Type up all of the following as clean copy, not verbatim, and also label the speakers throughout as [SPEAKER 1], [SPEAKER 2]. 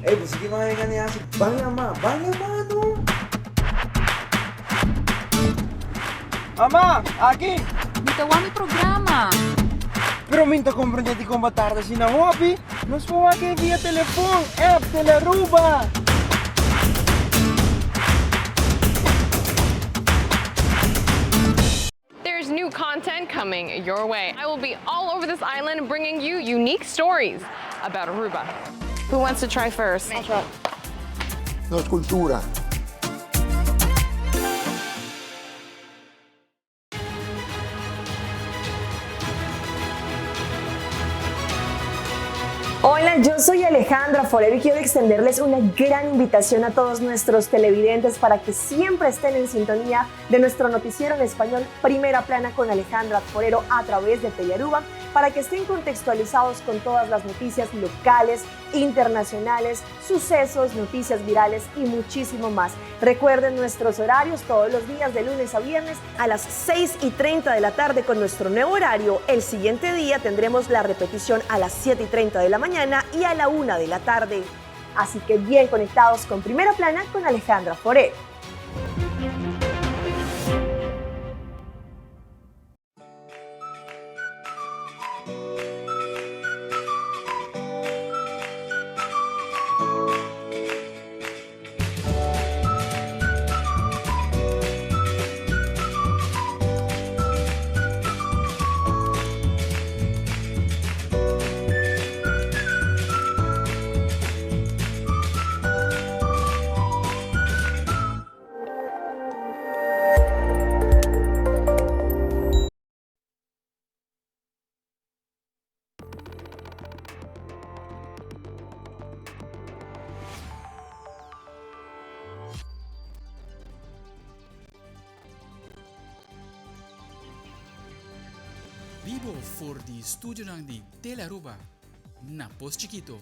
[SPEAKER 1] Pues sige mga nga niya. Bala ma, no? Ama, aqui!
[SPEAKER 2] Bitawan mi programa.
[SPEAKER 1] Pero minta comprende di combatarda si na hobby. Nos po aqui via telefone, app Teleruba.
[SPEAKER 3] There's new content coming your way. I will be all over this island bringing you unique stories about Aruba. Who wants to try first?
[SPEAKER 4] I'll try. No es cultura.
[SPEAKER 5] Hola, yo soy Alejandra Forero y quiero extenderles una gran invitación a todos nuestros televidentes para que siempre estén en sintonía de nuestro noticiero en español Primera Plana con Alejandra Forero a través de Telearuba, para que estén contextualizados con todas las noticias locales, internacionales, sucesos, noticias virales y muchísimo más. Recuerden nuestros horarios todos los días de lunes a viernes a las 6:30 de la tarde con nuestro nuevo horario. El siguiente día tendremos la repetición a las 7:30 de la mañana y a la 1 de la tarde. Así que bien conectados con Primera Plana con Alejandra Forero.
[SPEAKER 6] Vivo voor die studio ng di Telearuba, na Pos Chiquito.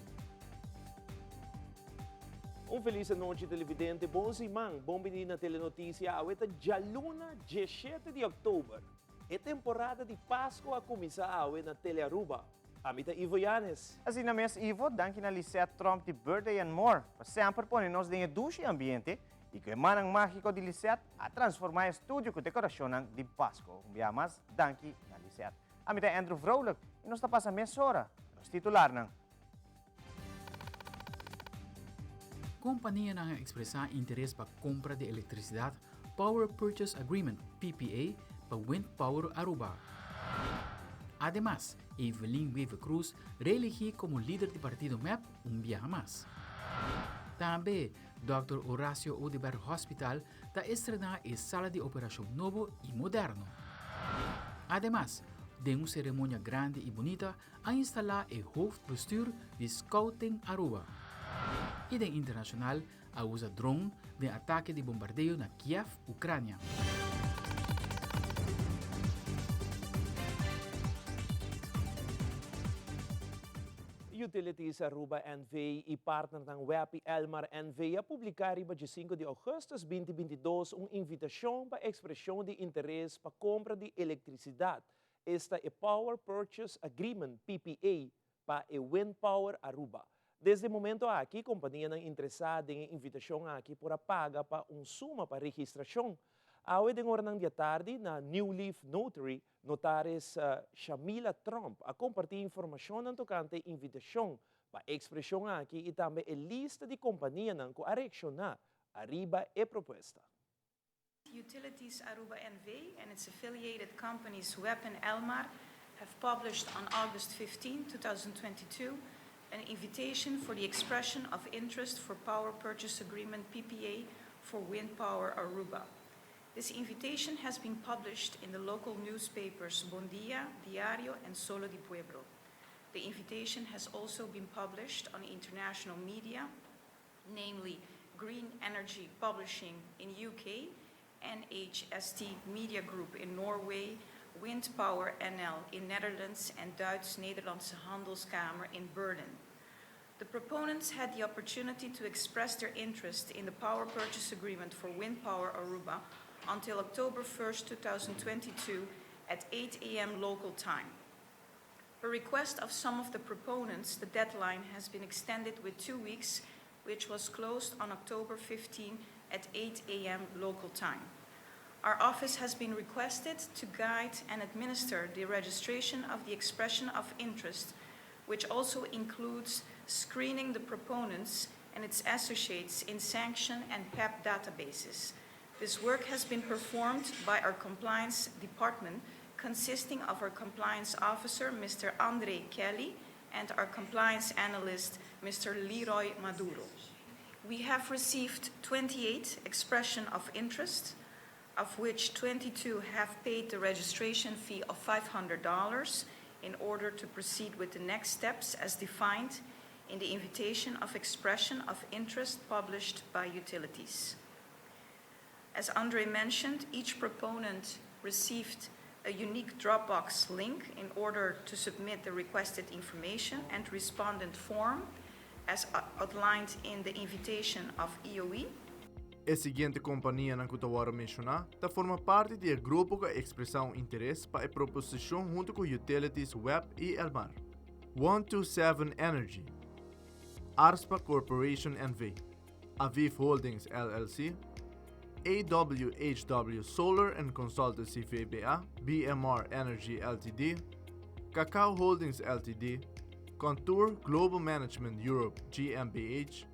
[SPEAKER 7] Feliz noite, televidente. Bom semana, bom menino na Telenotícia. Aweta jaluna 17 de outubro. É temporada de Páscoa a começar na Telearuba. Amita Ivo Yanes.
[SPEAKER 8] Assim na mes Ivo, danke na Lisette Trump de birthday and more. Sempre põe nos dinhe duche ambiente e que manang mágico de Lisette a transformar estúdio com decoração de Páscoa. Mas danke na Lisette. Amita Andrew Vrolijk e nos tapasa mes hora. Nos titular ng
[SPEAKER 6] Companhia nang expressar interesse para compra de eletricidade Power Purchase Agreement PPA para Wind Power Aruba. Además, Evelyn Weaver Cruz reelegí como líder de partido MEP viaje más. Também, Dr. Horacio Odeberg Hospital está estrenando a sala de operação novo e moderno. Además, de uma cerimônia grande e bonita a instalar o hoofdbestuur de Scouting Aruba. E de internacional a usa drone de ataque de bombardeio na Kiev, Ucrânia.
[SPEAKER 7] Utilities Aruba NV e partner ng WEPI Elmar NV a publicar iba de 5 de agosto de 2022 uma invitação para expressão de interesse para compra de eletricidade. Esta é Power Purchase Agreement PPA para a Wind Power Aruba. Desde o momento aqui, a companhia não interessada em invitação aqui para pagar para suma para registração. Ao de ngornang dia tarde na New Leaf Notary, notaris Shamila Trump a compartilhar informação na tocante invitação para expressão aqui e também a lista de companhia não que a reaccionar arriba e proposta.
[SPEAKER 9] Utilities Aruba NV and its affiliated companies WEP and Elmar have published on August 15, 2022 an invitation for the expression of interest for Power Purchase Agreement PPA for Wind Power Aruba. This invitation has been published in the local newspapers Bon Dia, Diario, and Solo di Pueblo. The invitation has also been published on international media, namely Green Energy Publishing in UK, NHST Media Group in Norway, Wind Power NL in Netherlands, and Duits-Nederlandse Handelskamer in Berlin. The proponents had the opportunity to express their interest in the Power Purchase Agreement for Wind Power Aruba until October 1st, 2022 at 8 a.m. local time. Per request of some of the proponents, the deadline has been extended with 2 weeks which was closed on October 15 at 8 a.m. local time. Our office has been requested to guide and administer the registration of the expression of interest, which also includes screening the proponents and its associates in sanction and PEP databases. This work has been performed by our compliance department, consisting of our compliance officer, Mr. Andre Kelly, and our compliance analyst, Mr. Leroy Maduro. We have received 28 expression of interest, of which 22 have paid the registration fee of $500 in order to proceed with the next steps as defined in the invitation of expression of interest published by utilities. As Andre mentioned, each proponent received a unique Dropbox link in order to submit the requested information and respondent form as outlined in the invitation of EOE.
[SPEAKER 10] A seguinte companhia na que eu vou mencionar está forma parte do grupo que expressão interesse para a proposição junto com Utilities Web e Elmar. 127 Energy, Arspa Corporation NV, Aviv Holdings LLC, AWHW Solar and Consultancy VBA, BMR Energy Ltd, Cacao Holdings Ltd, Contour Global Management Europe GmbH,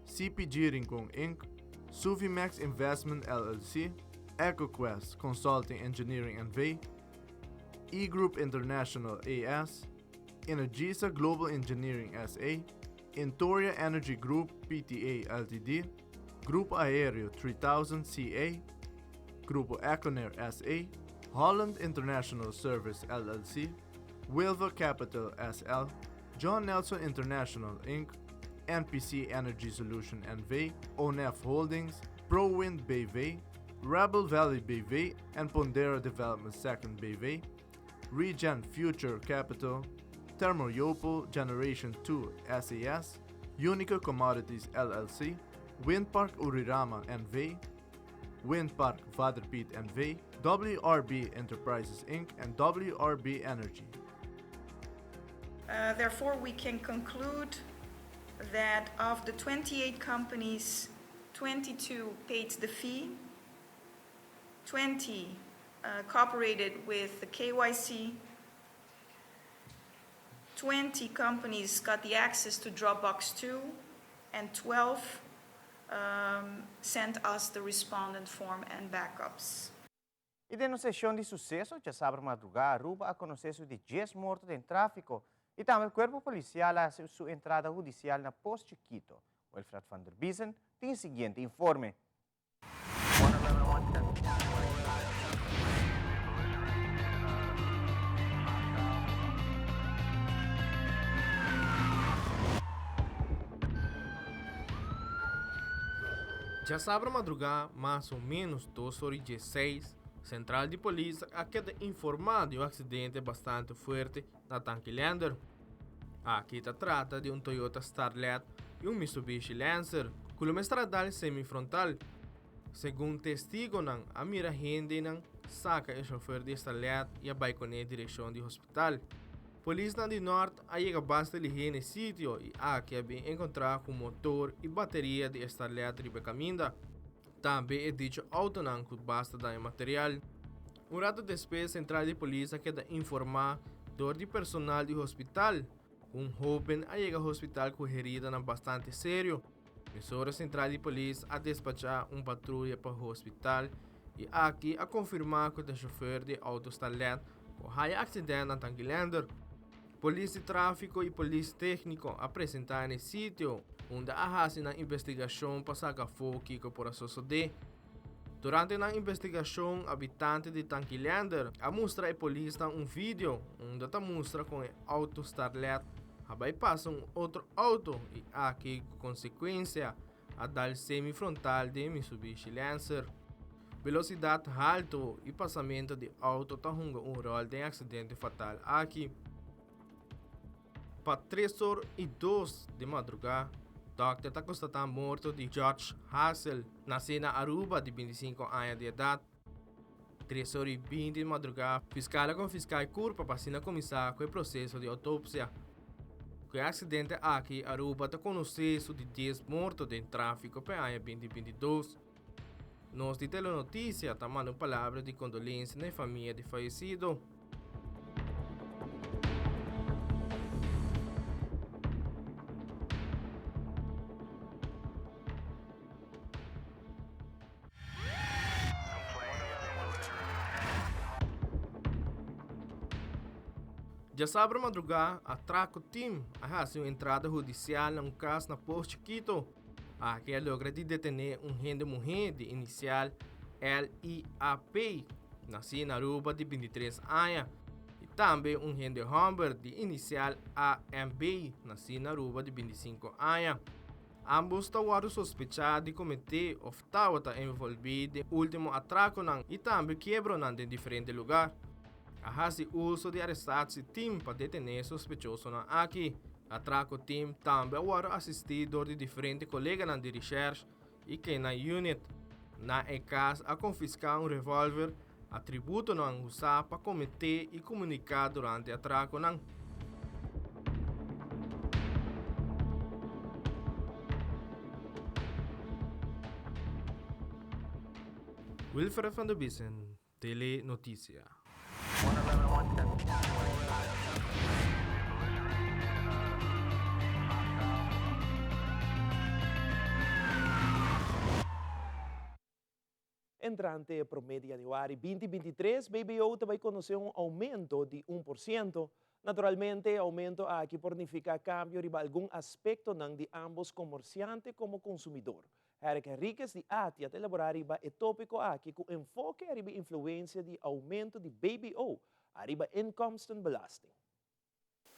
[SPEAKER 10] CPG Rincon Inc., Suvimax Investment LLC, EcoQuest Consulting Engineering NV, E-Group International AS, Energisa Global Engineering SA, Intoria Energy Group Pta Ltd, Grupo Aéreo 3000 CA, Grupo Econair SA, Holland International Service LLC, Wilva Capital SL, John Nelson International Inc., NPC Energy Solution NV, ONEF Holdings, ProWind BV, Rebel Valley BV and Pondera Development Second BV, Regen Future Capital, Thermoyopol Generation 2 SAS, Unica Commodities LLC, Windpark Urirama NV, Windpark Vaderpiet NV, WRB Enterprises Inc. and WRB Energy.
[SPEAKER 9] Therefore, we can conclude that of the 28 companies, 22 paid the fee, 20 cooperated with the KYC, 20 companies got the access to Dropbox 2, and 12 sent us the respondent form and backups.
[SPEAKER 8] E de sessão de sucesso, já sabe madrugada, Aruba a conhecer de 10 mortos em tráfico e também o corpo policial a sua entrada judicial na Post Chiquito. O Wilfred van der Biesen tem o seguinte informe.
[SPEAKER 11] Já sabe madrugada, mais ou menos 2h16, Central de Polícia acaba de informar de um acidente bastante forte na Tanquilander. Aqui se trata de um Toyota Starlet e um Mitsubishi Lancer, com uma estrada semifrontal. Segundo testigo, a mira gente saca o chofer de Starlet e vai com a direção do hospital. Polícia de Norte chega bastante ligeiro no sítio e aqui é encontrar com motor e bateria de Starlet de caminho. Também é dito auto que basta dar material. Um rato depois, a Central de Polícia quer informar do personal do hospital. Um jovem chega ao hospital com ferida bastante sério. A Central de Polícia a despachar patrulha para o hospital e aqui a confirmar que o chofer de auto Starlet há acidente na Tanquilander. Polícia de Tráfico e Polícia Técnico apresentaram no sítio, onde a na investigação para sacar fogo que por suceder. Durante a investigação, habitante de Tanquilander a mostra a polícia vídeo onde mostra com o auto Starlet a passa outro auto e aqui, com consequência, a dar semifrontal de Mitsubishi Lancer. Velocidade alta e passamento de auto jogam rol de acidente fatal aqui. Para 3h02 de madrugada, Dr. está constatando morto de George Hassel, nascido na Aruba de 25 anos de idade. 3h20 de madrugada, fiscal com fiscal curva para começar com o processo de autópsia. Que acidente aqui Aruba está conhecido de 10 mortos em tráfico para ano 2022. Nós de Telenotícia está mandando palavras de condolência na família de falecido. Já sabe madrugar, atraco team a entrada judicial num caso na Posto Quito. Aqui logra de detener rende mulher de inicial LIAP, nascida na Aruba de 23 anos, e também rende Humber de inicial AMB, nascida na Aruba de 25 anos. Ambos estavam sospechados de cometer ou estavam envolvidos no último atraco e também quebro em diferentes lugares. Hasi uso de arrestados e team para detener sospechosos aqui. Atraco team também agora assistido de diferentes colegas de research e que na unit. Na caso a confiscar revólver, atributo não usar para cometer e comunicar durante o atraco não. Wilfred van der Bissen, Telenotícia.
[SPEAKER 7] Entrante para o mês de januário 2023, BBO vai conhecer aumento de 1%. Naturalmente, aumento aqui significa cambio de algum aspecto de ambos comerciantes como consumidor. Eric Henriquez de ATIA elaborar o tópico aqui com enfoque a influência de aumento de BBO, arriba inkomstenbelasting.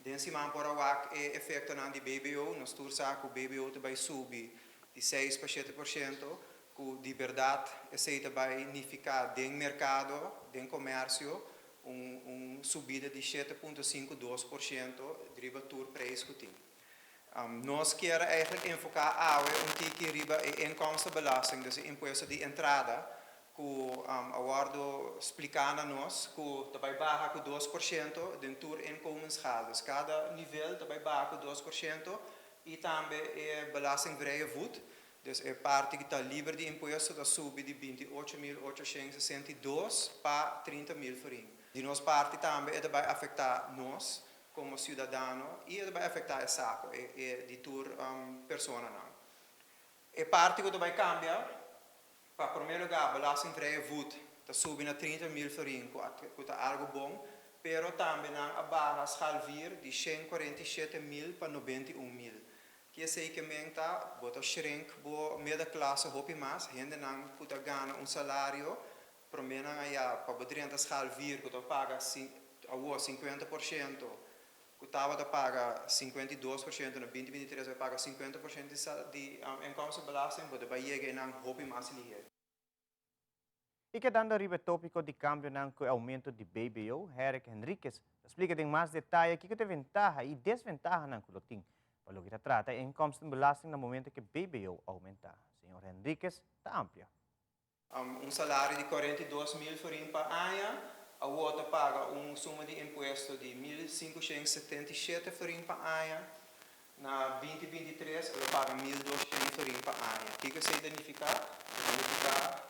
[SPEAKER 12] Den semana por awak e efecto de BBO, nós tursa que o BBO vai subir de 6 para 7%, que de verdade esse vai significar dentro mercado, dentro comércio, subida de 7,52% driva tur preço que tem. Nós queremos eigenlijk enfocar que riba e inkomstenbelasting, dus imposto de entrada, que aguardo explicar a nós que vai baixar com 2% dentro do inkomensschade. Dus cada nível vai baixar com 2% e também é belastingvrije voet. Dus é parte que está livre de imposto da subir de 28.862 para 30.000 forint. De nossa parte também vai afetar nós como cidadão e vai afetar a saco de tour persona não. É parte que vai cambiar para primeiro lugar belastingvrije voet está subindo a 30.000 forint, que está algo bom, pero também a barra schalvier de 147.000 para 91.000. Que sei que menta bota shrink bo meia classe hopi mais, gente não puta ganha salário primeiro para poder schalvier que paga 50%. Que estava a pagar 52%, no 2023 vai pagar 50% de inkomstenbelasting, mas vai chegar a hobby mais ligeiro.
[SPEAKER 8] E que dando arriba tópico de cambio com aumento de BBO, Eric Henriquez explica em mais detalhe que tem ventaja e desventaja na colotim. Para o que trata é inkomstenbelasting no momento que BBO aumenta. Senhor Henriquez está amplia.
[SPEAKER 12] Salário de 42.000 forint por ano. A outra paga suma de imposto de 1.577 forint por ano. Na 2023, ela paga 1.200 forint por ano. O que se significa? Significa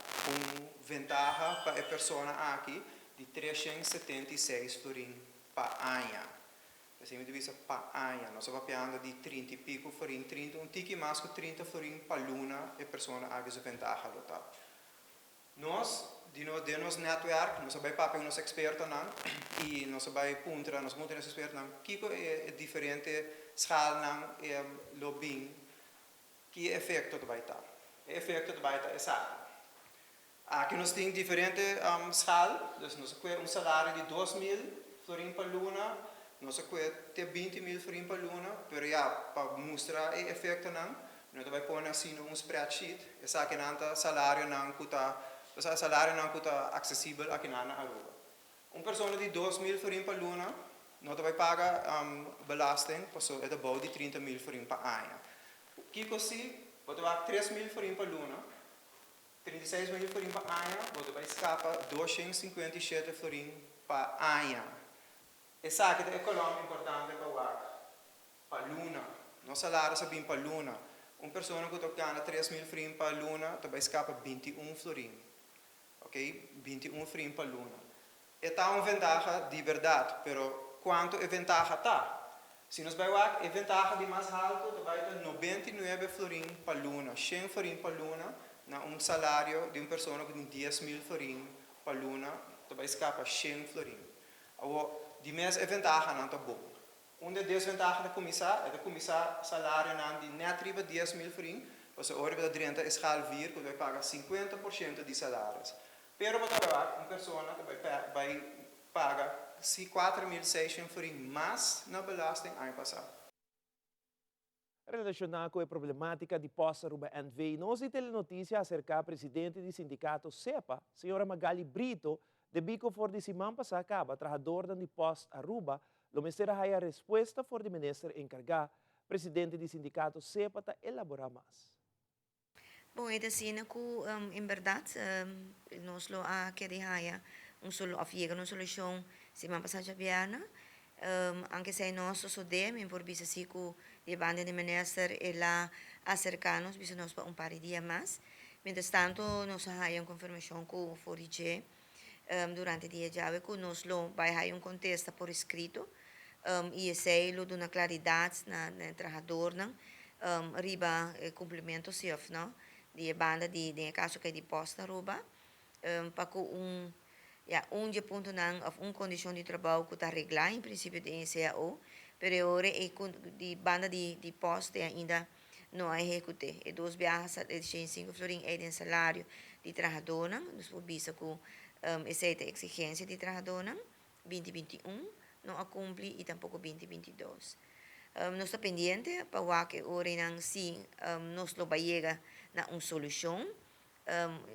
[SPEAKER 12] ventaja para a pessoa aqui de 376 forint por ano. Assim, me divisa por ano. Nós estamos falando de 30 e pico forint, 30, tique mais que 30 forint por luna, a pessoa aqui se ventaja. Nós, de nosso network, nós vamos para os expertos e nós vamos puntra, nós vamos os expertos que é diferente escala e lobbying, que efeito vai estar. O efeito vai estar exato. Aqui nós temos diferente escala, então nós temos salário de 2.000 forint por luna, nós temos 20.000 forint por luna, mas já para mostrar o efeito nós vamos pôr assim spreadsheet, essa que não salário não custa. O salário não está acessível aqui na Aruba. Uma pessoa de 2.000 forint por luna não vai pagar belasting, porque é de 30.000 forint por ano. O que você vai pagar 3.000 forint por luna, 36.000 forint por ano, você vai escapar 257 forint por ano. Essa aqui é a economia importante para o luna. no salário sa bim pa luna. Persona que ganha 3.000 florin pa luna, também escapa 21 florin. Ok? 21 florin pa luna. Esta uma ventaja de verdade, pero quanto é ventaja tá? Se nós vai lá, é ventaja de mais alto, vai ter 99 florin pa luna, 100 florin pa luna, na salário de pessoa que tem 10.000 florin pa luna, também escapa 100 florin. Agora, de mais é ventaja não tá bom. Uma desvantagem da começar é começar salário não de net riba 10.000 florin, você ora para 30 escala vir, que vai pagar 50% de salários. Pero para uma pessoa vai pagar 4.600 florin mais na belasting ano passado.
[SPEAKER 7] Relacionado com a problemática de posta-Aruba NV, nós temos notícia acerca do presidente do sindicato CEPA, senhora Magali Brito, de bico for de semana passada acaba, trabalhador de posta-Aruba, o ministério a resposta for de ministro encarregado, presidente do sindicato CEPA, para elaborar mais.
[SPEAKER 13] Bom, é assim que, em verdade, nós lo queremos uma solução semana passada biana, anche se nós sodem por bisa si que de banda de minister ela acercarnos bisa nós para par de dias mais. Mientras tanto, nós há confirmação com o FORIG durante o dia de hoje que nós lo vai ter contesta por escrito e esse lo dá claridade na trabalhador riba cumprimento self não de banda de caso que de posta rouba para que ponto não condição de trabalho que está arreglar em princípio de NCAO, pero ora de banda de posta ainda não é execute. E dos viagens de 5 florin é de salário de trabalhador, nos por vista que essa é a exigência de trabalhador 2021 não a cumpre e tampouco 2022. Nós está pendente para que ora não sim nós lo vai chegar na uma solução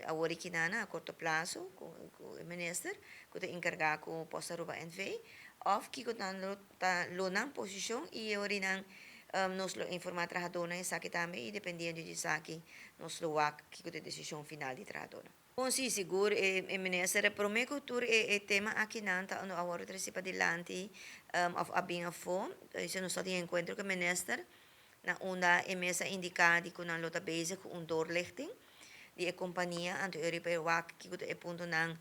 [SPEAKER 13] agora que a curto prazo com o ministro que está encarregado com o posto Aruba NV ou que está na posição e agora nós lo informar trabalhador essa que também e dependendo de que nós lo que é a decisão final de trabalhador. Bom, sim, seguro, o ministro promete que o tema aqui não está agora para adelante a bem a fome, isso nós temos encontro com o ministro na onda mesa indicada que não está base com doorlichting de companhia ante Europa que é ponto não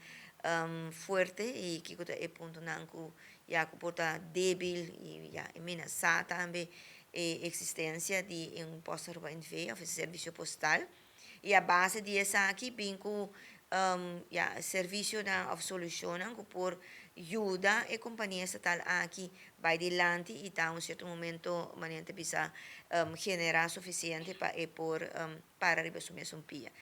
[SPEAKER 13] forte e que é ponto não que porta débil e ameaçar também a existência de posto Aruba NV, of serviço postal e a base dessa aqui bem com serviço na of solução que por ajuda a companhia estatal aqui vai adiante e tá um certo momento manente bisa generar suficiente para resolver essa pia.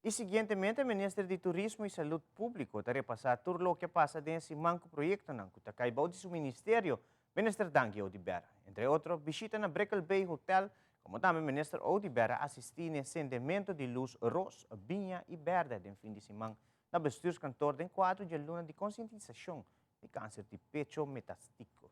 [SPEAKER 8] E seguintemente, o Ministro de Turismo e Saúde Público está repassar tudo o que passa desse manco projeto que está caibau de seu ministério, Ministro Danky Odibera. Entre outros, visita na Brickell Bay Hotel, como também o Ministro Odibera assistir no acendimento de luz rosa, vinha e verde no fim de semana na bestuurskantoor den 4 de luna de conscientização de câncer de pecho metastático.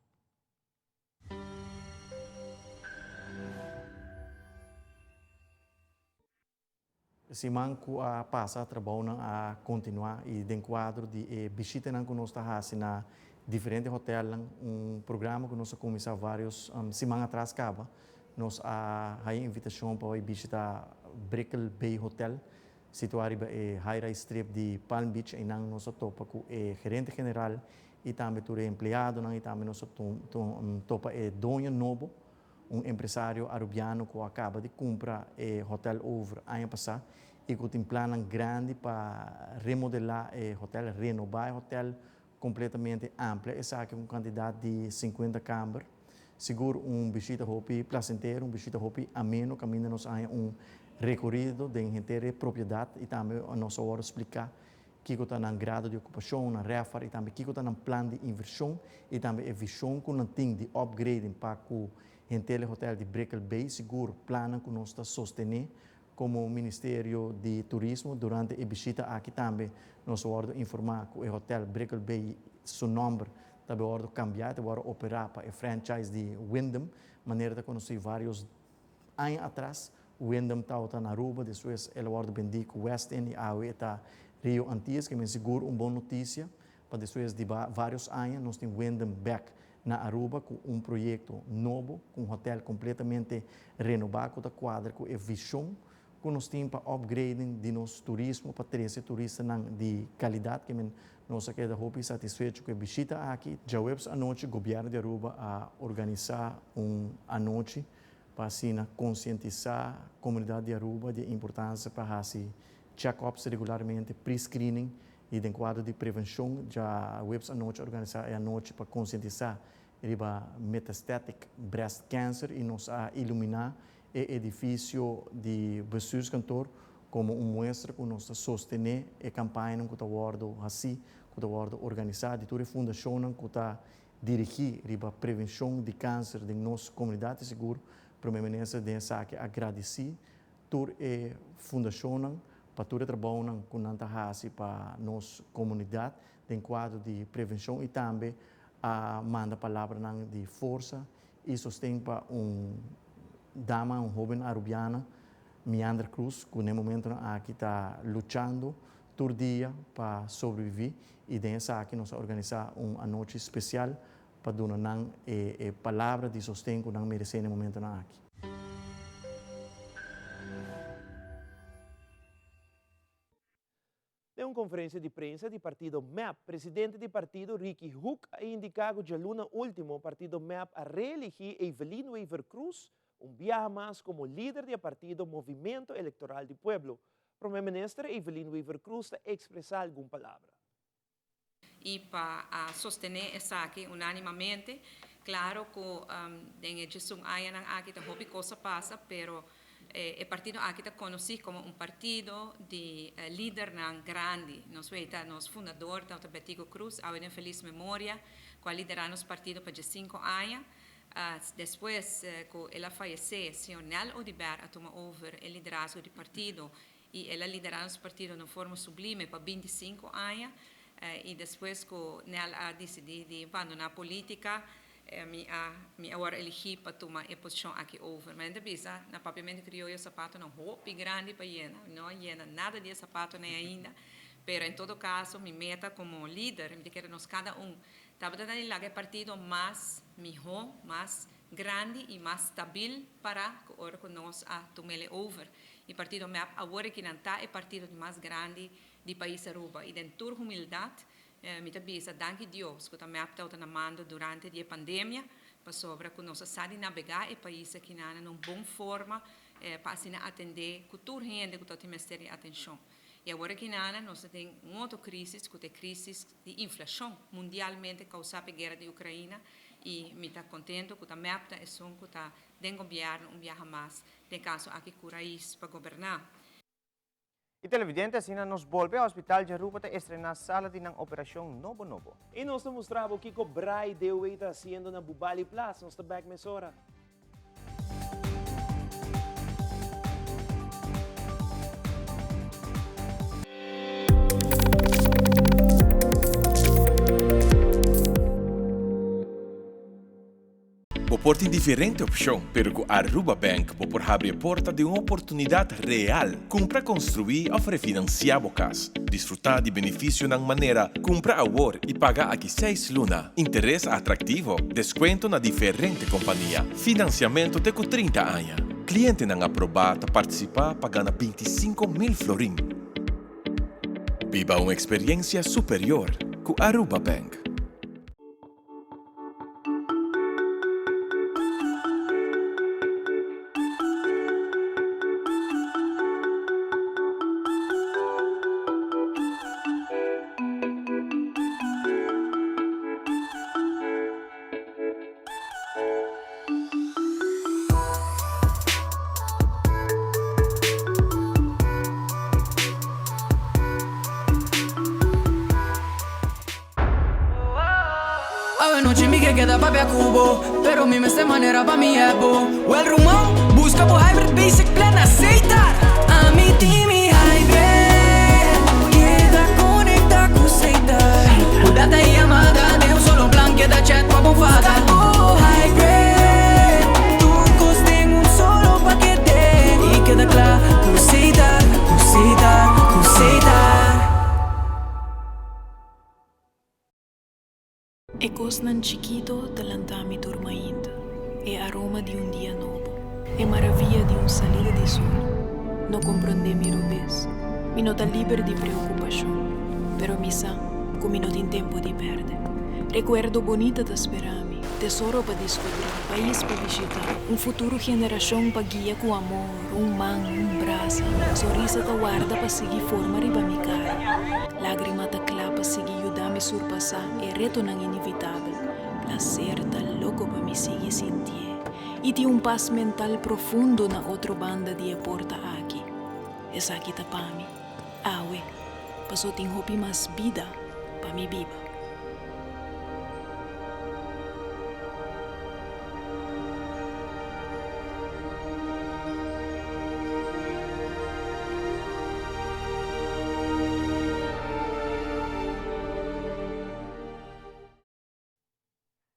[SPEAKER 14] Simang ku a passa trabalho a continuar e dentro quadro de visita que nós está fazendo diferentes hotéis programa que nós começamos vários semana atrás acaba nós a invitação para visitar Brickell Bay Hotel situado em High-Rise Strip de Palm Beach e nós topa com o gerente geral e também o empregado e também nós topa o dono novo empresário arubiano que acaba de comprar o hotel over ano passado e que tem plano grande para remodelar o hotel, renovar o hotel completamente amplo. Essa é uma quantidade de 50 câmaras. Seguro visita hopi placenteiro, visita hopi ameno, caminho nos recorrido de inteira propriedade e também nós vamos explicar que está no grado de ocupação, na refar e também que está no plano de inversão e também a visão que nós temos de upgrading para o hotel de Brickell Bay, seguro plano que nós está sostener como Ministério de Turismo durante a visita aqui também nós vamos informar que o hotel Brickell Bay seu nome também vamos cambiar, vamos operar para a franchise de Wyndham, maneira de conhecer vários anos atrás Wyndham está na Aruba, depois ele vai vender com West End e a Rio Antilles, que me seguro uma boa notícia, para depois de vários anos nós temos Wyndham back na Aruba com projeto novo, com hotel completamente renovado, da quadra com a visão, com nós temos para upgrading de nosso turismo, para trazer turistas de qualidade, que nós aqui da Hopi satisfeitos com a visita aqui. Já a noite, o governo de Aruba a organizar a noite para assim conscientizar a comunidade de Aruba de importância para fazer check-ups regularmente, pre-screening e de quadro de prevenção. Já a noite organizar a noite para conscientizar riba metastatic breast cancer e nos a iluminar o edifício de bestuurskantoor como mostra que nós sostener a campanha que está assim, que está organizada, toda a fundação que está dirigir riba prevenção de câncer de nossa comunidade seguro. Para mim, nessa que agradecer toda a fundação para todo o trabalho que nós fazemos para a nossa comunidade em quadro de prevenção e também a manda palavra de força e sustém para dama, jovem arubiana, Meandra Cruz, que no momento aqui está lutando todo dia para sobreviver e dessa aqui nós organizar uma noite especial para dar a palavra de sustento que nós merecemos no momento aqui.
[SPEAKER 7] Em uma conferência de prensa do partido MEP, presidente do partido Ricky Hook ha indicado que no último partido MEP a reelegir Evelyn Weaver Cruz viaje mais como líder do partido Movimento Eleitoral do Pueblo. Primeiro-ministro Evelyn Weaver Cruz está expressar alguma palavra.
[SPEAKER 15] E para sostener essa aqui unanimamente, claro que em edição aí aqui também coisa passa, pero o partido aqui está conhecido como partido de líder grande. Nós vemos, nosso fundador, Dr. Betigo Cruz, há uma feliz memória, que liderou nosso partido por 5 anos. Depois que ela faleceu, o senhor Nel Odiber a tomar over o liderazgo do partido e ela liderou nosso partido de forma sublime por 25 anos. E depois que Nel a decidido abandonar a política, me agora elegi para tomar a posição aqui over. Mas ainda bisa, na propriamente criou o sapato não roupa grande para Iena, não Iena nada de sapato nem ainda. Pero em todo caso, minha meta como líder, me quero nós cada estava dando lá o partido mais melhor, mais grande e mais estável para que agora que nós a tomar over. E partido me agora que não está é partido mais grande do país Aruba. E dentro da humildade, me bisa, danke Deus, que também está na mando durante a pandemia, para sobre que nós sabe navegar o país aqui na uma boa forma, para assim atender que toda gente que está tendo atenção. E agora que nós temos uma outra crise, que é a crise de inflação mundialmente causada pela guerra da Ucrânia, e me está contente que também é som que está dentro do governo viaja mais, tem caso aqui com raiz para governar.
[SPEAKER 8] E televidentes, assim nos volve ao Hospital de Aruba para estrenar a sala de operação Novo.
[SPEAKER 7] E nós mostramos o que o Bray Dewey está fazendo na Bubali Plaza, nós estamos back mesora.
[SPEAKER 16] Por ter diferente opção, pero com Aruba Bank por abrir a porta de uma oportunidade real, compra construir ou refinanciar o casa. Desfrutar de benefício na maneira comprar agora e pagar aqui 6 lunas. Interesse atrativo, desconto na diferente companhia. Financiamento de 30 anos. Cliente não aprovado a participar pagando 25.000 florin. Viva uma experiência superior com Aruba Bank.
[SPEAKER 17] No chimbi que queda papi a cubo, pero mi esta manera pa' mi ebo. O el rumón, busca por hybrid basic plan aceitar. A mi team y hybrid, queda conecta con aceitar. Cuídate y llamada de un solo plan, queda chat pa' bufada. Oh hybrid, tu coste en un solo paquete. Y queda claro, cosita.
[SPEAKER 18] Ecos nan chiquito talantami dormindo, e aroma de un día nuevo, e maravilla de un salida de sol. No comprende mi rubés, mi nota libre de preocupación, pero mi sa, come no tem tempo de perder. Recuerdo bonita de esperarme, tesoro para descobrir, país para visitar, un futuro generación para guiar con amor, un man, un brazo, sorrisa te guarda para seguir forma riba mi cara, lágrima te clapa seguir ayudarme a surpassar e reto não inevitável, placer tá louco para me seguir sentir, e tem paz mental profundo na outra banda de porta aqui, essa aqui tá para mim, awe, passou tem hopi mais vida para me viva.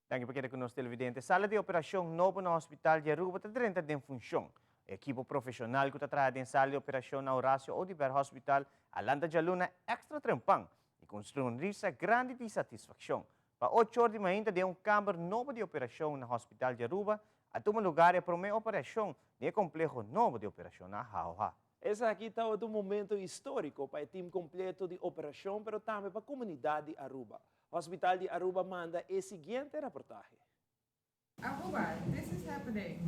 [SPEAKER 8] Dank u para nos televidentes. Sala de operação novo no Hospital de Aruba está dentro de função. Equipo profissional que está trabalhando em sala de operação na Horácio Odiber Hospital, Alanda Jaluna extra trampang e construir uma risa grande de satisfação. Para 8 horas de manhã, de câmara novo de operação no Hospital de Aruba, a tomar lugar é para uma operação de complexo novo de operação na Hauha.
[SPEAKER 7] Esse aqui está outro momento histórico para o time completo de operação, mas também para a comunidade de Aruba. O Hospital de Aruba manda a seguinte reportagem.
[SPEAKER 19] Aruba, this is happening.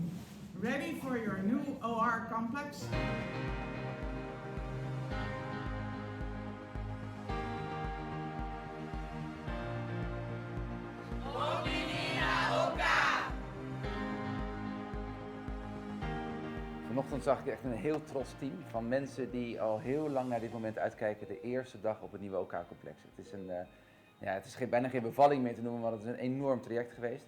[SPEAKER 19] Ready for your new OR complex?
[SPEAKER 20] Vanochtend zag ik echt een heel trots team van mensen die al heel lang naar dit moment uitkijken. De eerste dag op het nieuwe OK-complex. Het is bijna geen bevalling meer te noemen, want het is een enorm traject geweest.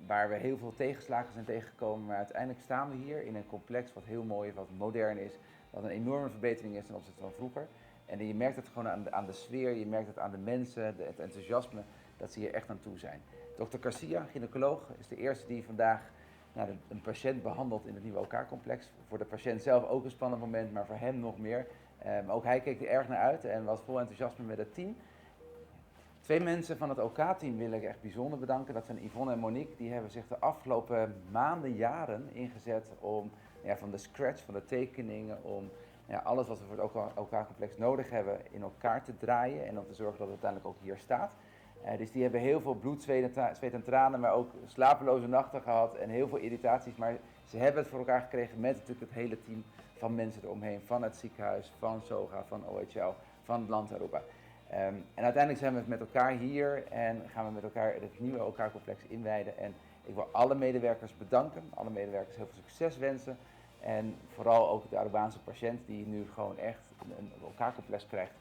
[SPEAKER 20] Waar we heel veel tegenslagen zijn tegengekomen. Maar uiteindelijk staan we hier in een complex wat heel mooi is, wat modern is. Wat een enorme verbetering is ten opzichte van vroeger. En je merkt het gewoon aan de sfeer, je merkt het aan de mensen, het enthousiasme, dat ze hier echt aan toe zijn. Dr. Garcia, gynaecoloog, is de eerste die vandaag een patiënt behandelt in het nieuwe OK-complex. Voor de patiënt zelf ook een spannend moment, maar voor hem nog meer. Ook hij keek er erg naar uit en was vol enthousiasme met het team. 2 mensen van het OK-team wil ik echt bijzonder bedanken. Dat zijn Yvonne en Monique. Die hebben zich de afgelopen maanden, jaren ingezet om van de scratch, van de tekeningen, om alles wat we voor het OK-complex nodig hebben in elkaar te draaien en om te zorgen dat het uiteindelijk ook hier staat. Dus die hebben heel veel bloed, zweet en tranen, maar ook slapeloze nachten gehad en heel veel irritaties. Maar ze hebben het voor elkaar gekregen met natuurlijk het hele team van mensen eromheen. Van het ziekenhuis, van SOGA, van OHL, van het land Aruba. En uiteindelijk zijn we met elkaar hier en gaan we met elkaar het nieuwe OK-complex inwijden. En ik wil alle medewerkers bedanken, alle medewerkers heel veel succes wensen. En vooral ook de Arubaanse patiënt die nu gewoon echt een OK-complex krijgt.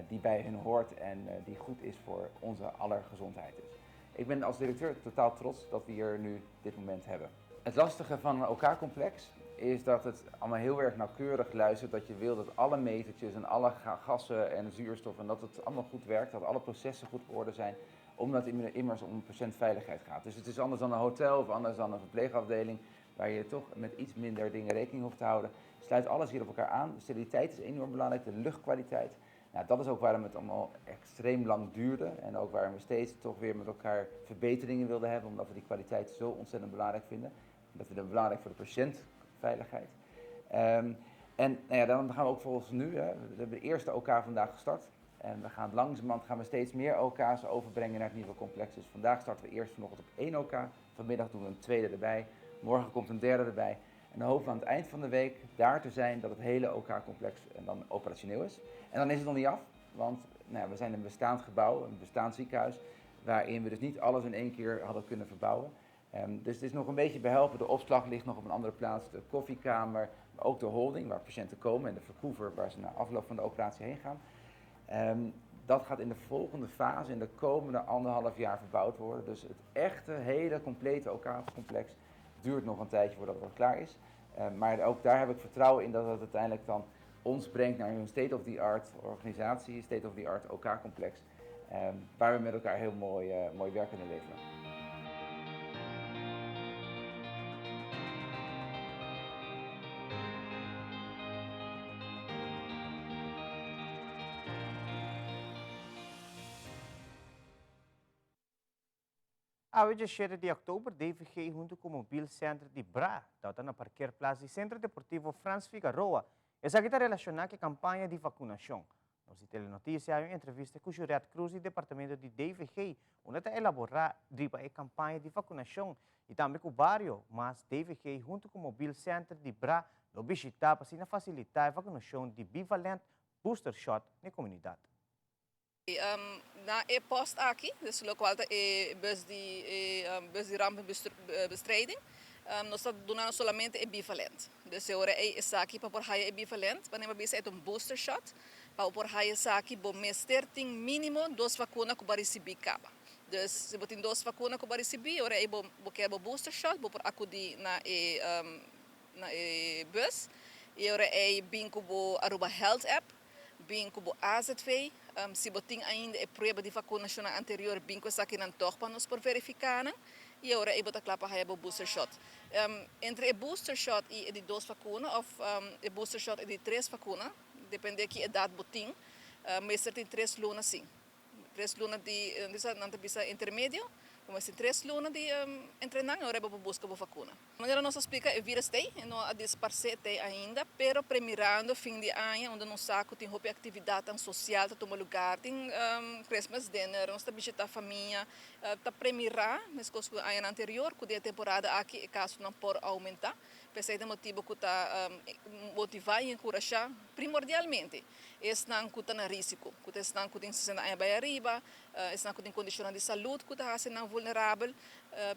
[SPEAKER 20] Die bij hun hoort en die goed is voor onze aller gezondheid. Dus ik ben als directeur totaal trots dat we hier nu dit moment hebben. Het lastige van een OK-complex is dat het allemaal heel erg nauwkeurig luistert. Dat je wil dat alle metertjes en alle gassen en zuurstof en dat het allemaal goed werkt. Dat alle processen goed op orde zijn. Omdat het immers om patiëntveiligheid gaat. Dus het is anders dan een hotel of anders dan een verpleegafdeling. Waar je toch met iets minder dingen rekening hoeft te houden. Sluit alles hier op elkaar aan. De steriliteit is enorm belangrijk. De luchtkwaliteit. Nou, dat is ook waarom het allemaal extreem lang duurde en ook waarom we steeds toch weer met elkaar verbeteringen wilden hebben, omdat we die kwaliteit zo ontzettend belangrijk vinden. Dat vinden we belangrijk voor de patiëntveiligheid. Dan gaan we ook volgens nu, we hebben de eerste OK vandaag gestart en we gaan langzamerhand steeds meer OK's overbrengen naar het nieuwe complex. Dus vandaag starten we eerst vanochtend op 1 OK, vanmiddag doen we een tweede erbij, morgen komt een derde erbij. En dan hopen we aan het eind van de week daar te zijn dat het hele OK-complex dan operationeel is. En dan is het nog niet af, want we zijn een bestaand gebouw, een bestaand ziekenhuis, waarin we dus niet alles in één keer hadden kunnen verbouwen. Dus het is nog een beetje behelpen. De opslag ligt nog op een andere plaats, de koffiekamer, maar ook de holding waar patiënten komen en de verkoever waar ze na afloop van de operatie heen gaan. Dat gaat in de volgende fase, in de komende 1,5 jaar verbouwd worden. Dus het echte, hele, complete OK-complex duurt nog een tijdje voordat het klaar is. Maar ook daar heb ik vertrouwen in dat het uiteindelijk dan ons brengt naar een state-of-the-art organisatie, state-of-the-art OK-complex, waar we met elkaar heel mooi werk kunnen leveren.
[SPEAKER 8] A 17 de outubro, DVG junto com o Mobile Center de Bra, está na Parqueirplaza e Centro Deportivo Franz Figueroa, essa aqui está relacionada com a campanha de vacinação. Nós Telenotícia, uma entrevista com o Juliette Cruz do Departamento de DVG, onde está elaborar a campanha de vacinação e também com o bairro, mas DVG junto com o Mobile Center de Bra, lo visitar para facilitar a vacinação de bivalent booster shot na comunidade.
[SPEAKER 21] Na e-post aqui, desse local é bus de rampenbestrijding. Nós estamos dando somente e bivalent. Desse hora é essa aqui para por raia e bivalent, para não bisa é booster shot. Para por raia essa aqui, bom mester tem mínimo 2 vacinas que vai receber caba. Dus se botin 2 vacinas que vai receber, ora é bom quer booster shot, bom por acudir na bus. E ora é bem como Aruba Health App, bem como AZV. Se botin ainda é prova de vacinação anterior, bem com essa aqui não toca para nós por verificar. E agora é botar claro para o booster shot. Entre o booster shot e de 2 vacinas, ou o booster shot e de 3 vacinas, depende de que idade botin, mas tem 3 lunas sim. 3 lunas de não bisa intermédio, mas tem 3 lunas de treinar, agora é para buscar a vacina. A maneira nós explica é vírus tem, não a disparcer ainda, pero primeirando fim de ano, onde não saco tem roupa atividade social, tá toma lugar, tem Christmas dinner, nós tá visitar a família, tá premirar, mas com o ano anterior, com a temporada aqui, caso não por aumentar, pensei de motivo que tá motivar e encorajar primordialmente. Esse não custa na risco, que esse não custa em 60 anos para arriba, esse não custa em condições de saúde, que está sendo vulnerável,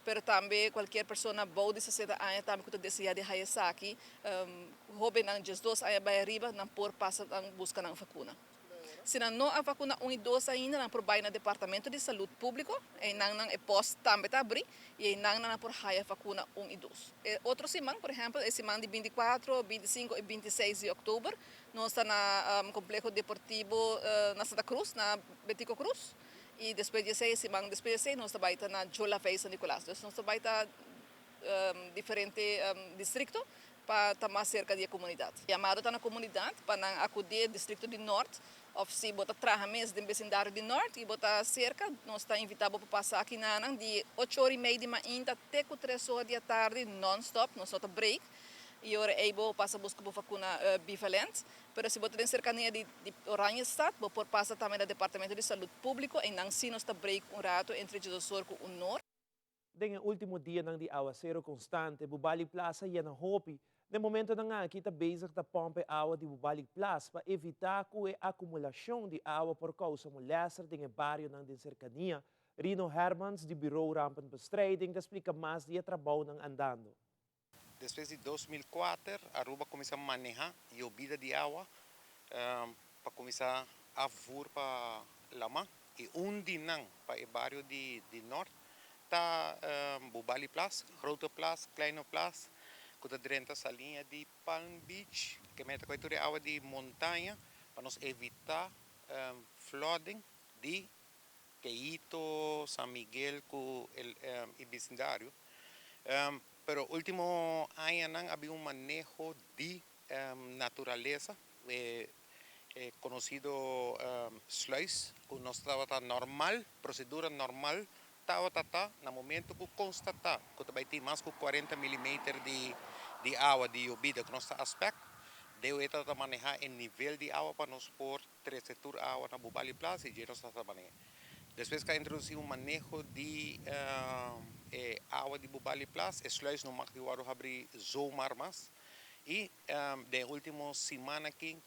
[SPEAKER 21] mas também qualquer pessoa boa de 60 anos também que deseja de raízar aqui, jovem não de 2 anos para arriba, não por passa buscar a vacina. Se não há vacina 1 e 2 ainda, não por baixo no Departamento de Saúde Público, e não é posto também está abrir, e não por raia vacina 1 e 2. Outro semana, por exemplo, é semana de 24, 25 e 26 de outubro, nós estamos no Complexo Deportivo na Santa Cruz, na Betico Cruz, e depois de 6, semana depois de 6, nós estamos na Jola Fei São Nicolás. Então, nós estamos diferente distrito para estar mais cerca da comunidade. Chamado está na comunidade para acudir ao distrito de Norte, ou se botar trajes do vecindário de Norte e botar cerca, nós estamos invitados para passar aqui na de 8h30 da manhã até 3h da tarde, non-stop, nós estamos break. E agora é bom passar a buscar a vacina bivalente, mas se botar em cercania de Oranha Estado, vou passar também no Departamento de Saúde Público e não se nós está break rato entre o Sul e o Norte.
[SPEAKER 7] Den último dia ng di aguacero constante, Bubalik Plaza yan ang hopi. No momento na nga, kita bezig ta pompe água de Bubalik Plaza para evitar que a acumulação de água por causa molestar em bairro ng din cercania. Rino Hermans, de Bureau Rampenbestrijding, explica mais de trabalho ng andando.
[SPEAKER 22] Después de 2004, Aruba começou a manejar a obida de água para começar a vir para Lama e dinang para o bairro de Norte. Tá Bubali Plaza, Grote Plaza, Kleine Plaza, com a direita essa linha de Palm Beach, que mete com a água de montanha para nos evitar flooding de Queito, San Miguel com o vecindário. Pero último ano havia manejo de natureza conocido sluice, que não estava normal, procedura normal, estava no momento que constatar que vai ter mais de 40 milímetros de água de obida que nosso aspecto, deu estar a manejar o nível de água para nós pôr 3 setor água na Bubali Plaza e já nós está manejar. Depois que introduziu manejo de água de Bubali Plaza, o sluice no Magdiwaro abrir zoomar mais e de última semana aqui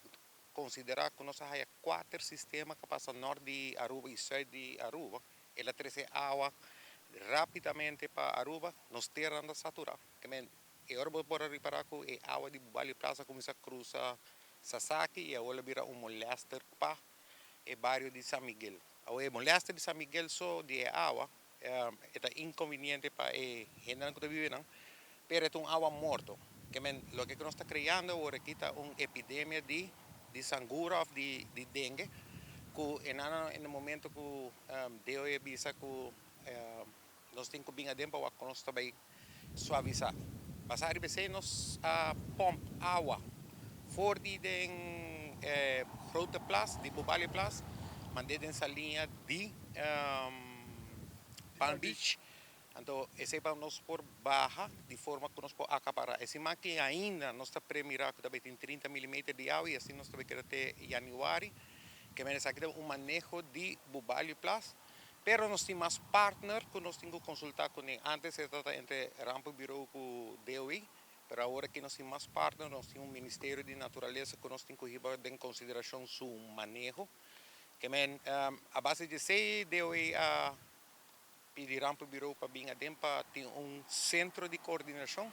[SPEAKER 22] considerar que nós temos 4 sistemas que passam norte de Aruba e sul de Aruba. Ela traz água rapidamente para Aruba, nos terras da satura. E agora vou reparar que a água de Bubali Plaza começa a cruzar Sasaki e agora vira molester para o bairro de San Miguel. O molester de San Miguel só de água é inconveniente para a gente que vive, mas é uma água morta. O que nós estamos criando agora aqui é uma epidemia de sangura ou de dengue. Que no momento que deu a visa que nós temos que vir a tempo para nós também suavizar. Mas a RBC nós pompa água fora de Grote Plaza, de Bubali Plaza, mandei essa linha de Palm Beach Então, esse para nós por barra, de forma que nós podemos acaparar. Esse máquina ainda, nós está premirar que também tem 30 mm de água, e assim nós também queremos até janeiro, que menos aqui um manejo de bubalho plus. Pero nós temos mais partner que nós temos que consultar com ele. Antes era entre Rampo Bureau com DOI, mas agora que nós temos mais partner, nós temos um Ministério de Natureza que nós temos que levar em consideração seu manejo. Que a base de ser DOI a pedir Rampo Bureau para vir para ter um centro de coordenação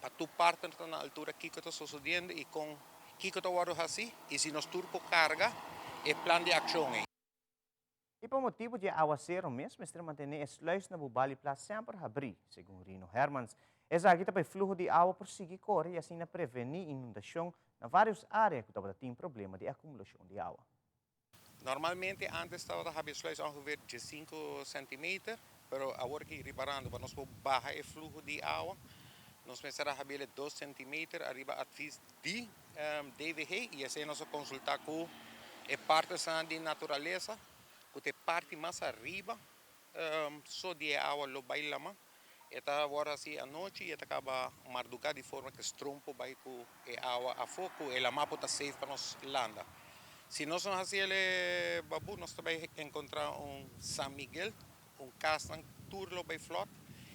[SPEAKER 22] para tu partner na altura que está sucedendo e com que está agora assim e se nós turco carga é plano de ação.
[SPEAKER 8] E por motivo de aguaceiro mesmo, está mantendo as sluis na Bubali Plus sempre abrir, segundo Rino Hermans. Essa aqui também fluxo de água por seguir corre e assim prevenir inundação na várias áreas que também tem problema de acumulação de água.
[SPEAKER 22] Normalmente antes estava a sluis ongeveer de 5 cm, pero agora que reparando para nós baixar o fluxo de água, nós começamos a ver 2 cm arriba advies de DVG e assim nós consultar com a parte de natureza. Que parte mais arriba, só de água lo bailama, eta agora assim à noite e acaba marducar de forma que estrompo vai com a água a fogo e a mapa está safe para nós landa. Se nós não fazemos babu, nós também encontrar San Miguel, castan turlo by flot,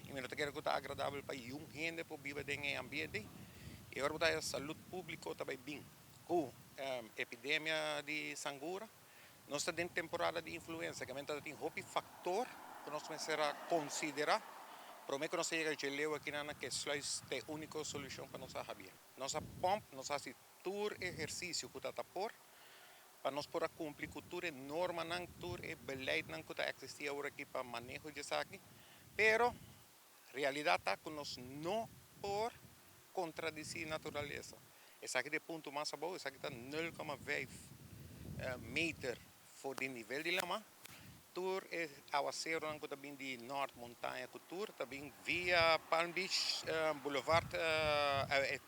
[SPEAKER 22] e nós queremos que está agradável para um gente para viver dentro ambiente. E agora está a saúde pública também bem, com epidemia de sangura. Nós estamos em temporada de influenza, que tem um fator que nós começamos a considerar. Para mim, que nós chegamos a geleu aqui, que é a única solução para nós saber. Nossa pompa, nós fazemos todo exercício que está por, para nós poder cumprir com toda norma, todo beleid que está existindo agora aqui para manejo de aqui. Pero, a realidade está que nós não por contradizer a natureza. Esse aqui é o ponto mais bom, esse aqui está 0,5 meter voor die nível de lama. Tour é aguaceiro que também de Norte Montanha Couture, também via Palm Beach Boulevard,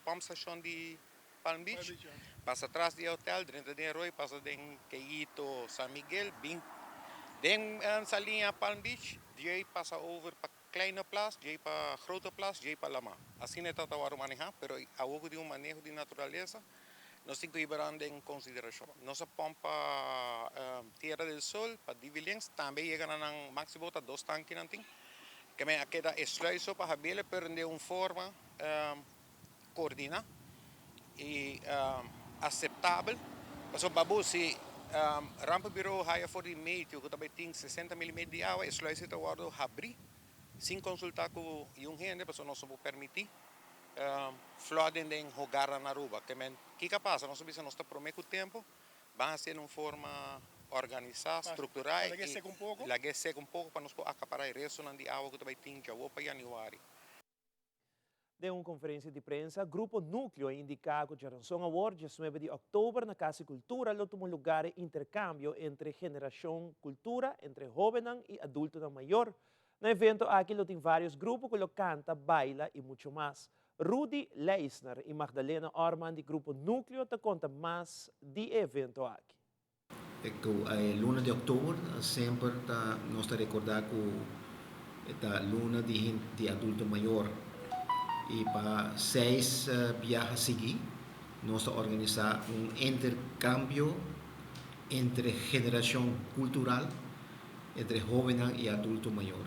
[SPEAKER 22] pump station de Palm Beach. Passa atrás do hotel, dentro de Arroio, passa em Queito, San Miguel, bem. Den essa linha Palm Beach, daí passa over para kleine plaats, daí para grote plaats, daí para lama. Assim é tata waro manejar, pero ao de manejo de natureza. Nós temos que ir em consideração. Nossa pompa Tierra del Sol, para dividendos, também chega a máximo de 2 tanques. Que me queda sluiso para a pero de uma forma coordinada e aceitável. Mas o babu, se Rampo Bureau haya for de meio, que também tem 60 mm de água, sluiso está guardado abrir, sem consultar com um gente, porque nós vamos permitir. Flooding em jogar na Aruba. Que passa? Nós sabemos que nós estamos por tempo, vai ser uma forma organizada, estruturada. Lague seca um pouco para nós acaparar o resto de água que também tem que para janeiro.
[SPEAKER 7] De uma conferência de prensa, o Grupo Núcleo indicou que a Ransom Award, 19 de outubro, na Casa Cultura, tomou lugar de intercâmbio entre geração cultura, entre jovens e adultos maior. No evento, aqui tem vários grupos que canta, baila e muito mais. Rudy Leisner e Magdalena Orman, do Grupo Núcleo, te conta mais do evento aqui.
[SPEAKER 1] A luna de outubro, sempre nós recordamos que é a luna de adulto maior. E para 6 viagens a seguir, nós organizamos intercâmbio entre geração cultural, entre jovem e adulto maior.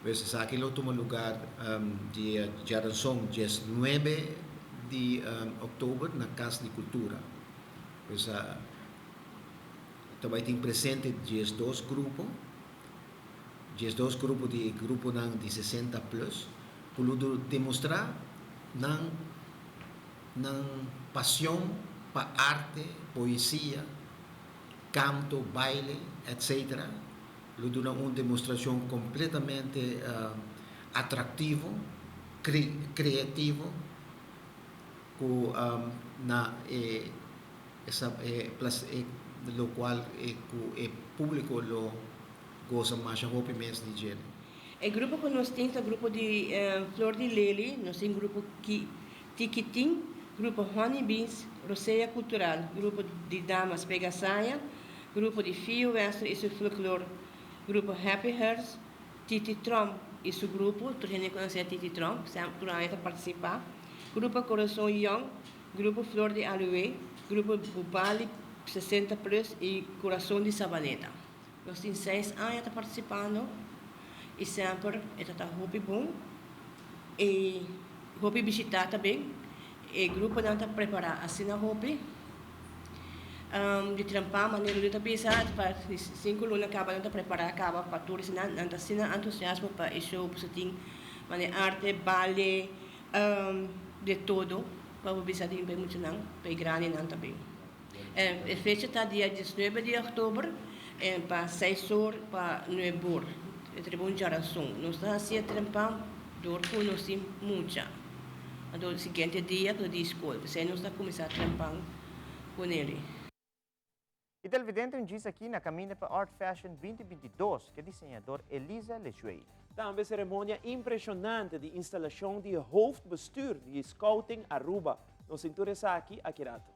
[SPEAKER 1] Pues aquí lo toma lugar de Jaranson, 9 de outubro, na Casa de Cultura. Pues também tem presente 12 grupos de grupo de 60 plus, para demonstrar paixão para arte, poesia, canto, baile, etc. Durante uma demonstração completamente atrativo, criativo, com lo qual o público lo goza mais rapidamente de gente.
[SPEAKER 2] O grupo que nós temos é o grupo de Flor de Lili, nós temos o grupo Tiquitim, grupo Honey Beans, Roceia Cultural, grupo de Damas Pegasaia, grupo de Fio Western e seu folclore, grupo Happy Hearts, Titi Trom, e seu grupo, tu gente conhece Titi Trump, sempre tu a participar. Grupo Coração Young, Grupo Flor de Aloe, Grupo Bubali 60 Plus e Coração de Sabaneta. Nós temos 6 anos participando e sempre está muito bom. E vou visitar também. E o grupo não está preparado assim na roupa. De trampar, maneira de pensar, para 5 lunas acaba não está preparado, acaba para tudo, não está sendo entusiasmo para isso, você tem arte, ballet, de todo, para o bisa din muito não, para grande não também. A fecha está dia 19 de outubro, para 6 horas para 9 horas. É uma boa geração. Nós estamos assim trampando, dor com nós temos muita. No seguinte dia, do dia escola, você não está começando a trampar com ele.
[SPEAKER 8] E televidente diz aqui na caminha para Art Fashion 2022, que é desenhador Elisa Lejuei.
[SPEAKER 7] Também cerimônia impressionante de instalação de hoofdbestuur de Scouting Aruba. Nos interessa aqui, Akirato.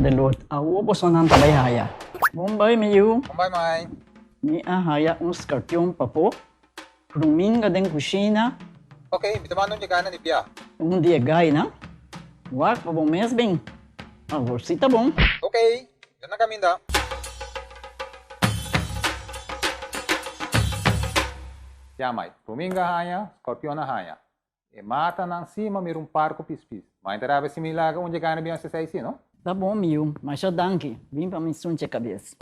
[SPEAKER 3] Delot, awo bosonan tabayhaya. Bombay miyu.
[SPEAKER 4] Bombay mai.
[SPEAKER 3] Mi ahaya un scorpion papo. Ruminga den kusina.
[SPEAKER 4] Okay, bitamano de gana ni Pia.
[SPEAKER 3] Um dia gai na. Wak pa bom mes bem. Agora si tá bom.
[SPEAKER 4] Okay, yan na kaminda. Ya mai, ruminga haya, scorpion haya. E mata nang cima mir um parco pispis. Mas interava similar onde gana bem essa aí, não?
[SPEAKER 3] Tá bom, Miu, mas já danke. Vim para me sunte a cabeça.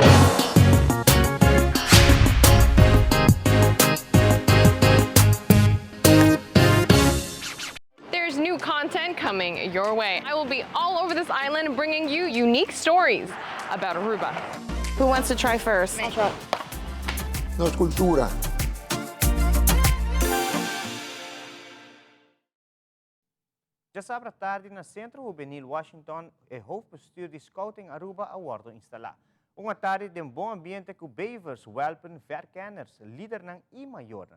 [SPEAKER 23] There's new content coming your way. I will be all over this island bringing you unique stories about Aruba. Who wants to try first? I'll try.
[SPEAKER 24] Nossa cultura.
[SPEAKER 8] Já sabe, à tarde, no Centro Juvenil Washington, o hoofdbestuur de Scouting Aruba awardo instalar. Uma tarde de bom ambiente que beivers welpen verkenners, líder ng I-Mayor.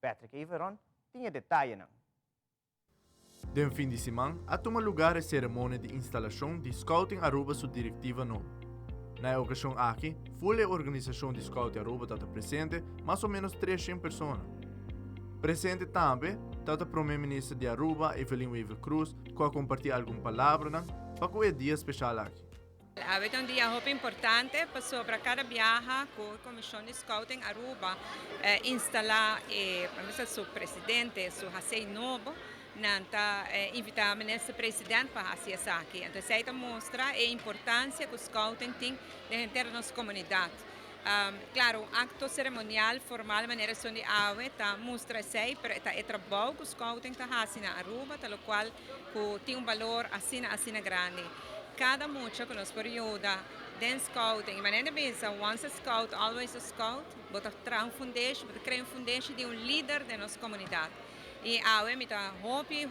[SPEAKER 8] Patrick Everon tinha detalhe ng.
[SPEAKER 10] Den fim de semana, a tomar lugar a cerimônia de instalação de Scouting Aruba sua diretiva nova. Na ocasião aqui, foi a organização de Scouting Aruba está presente, mais ou menos 300 pessoas. Presente também, está o primeiro-ministro de Aruba, Evelyn Weaver Cruz, que compartilha algumas palavras para o dia especial aqui.
[SPEAKER 15] Avete un dia molto importante para cada viaje con la Comisión de Scouting Aruba instalar su presidente, su Hasei Novo, nanta invitava nesse presidente para fazer aqui. Então, isso mostra a importância que o Scouting tem dentro da nossa comunidade. Claro, um acto cerimonial formal, maneira de ave, mostra o trabalho que o Scouting está fazendo na Aruba, pelo qual tem valor assim grande. Cada mucha que nos período de Scouting, maneira de pensar, once a Scout, always a Scout, bota criar um foundation de líder da nossa comunidade. E a AWE me está hopi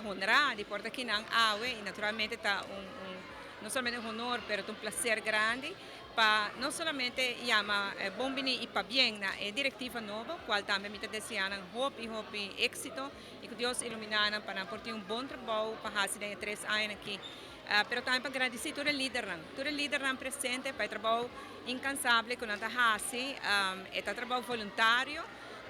[SPEAKER 15] honrado por aqui na AWE e naturalmente está não somente um honor, mas um prazer grande para não somente chama bombini e para bem na diretiva nova, qual também me deseando hope êxito e que Deus iluminar para portar bom trabalho para fazer 3 anos aqui. Pero também para agradecer todo o líder presente para o trabalho incansável que nós fazemos, é trabalho voluntário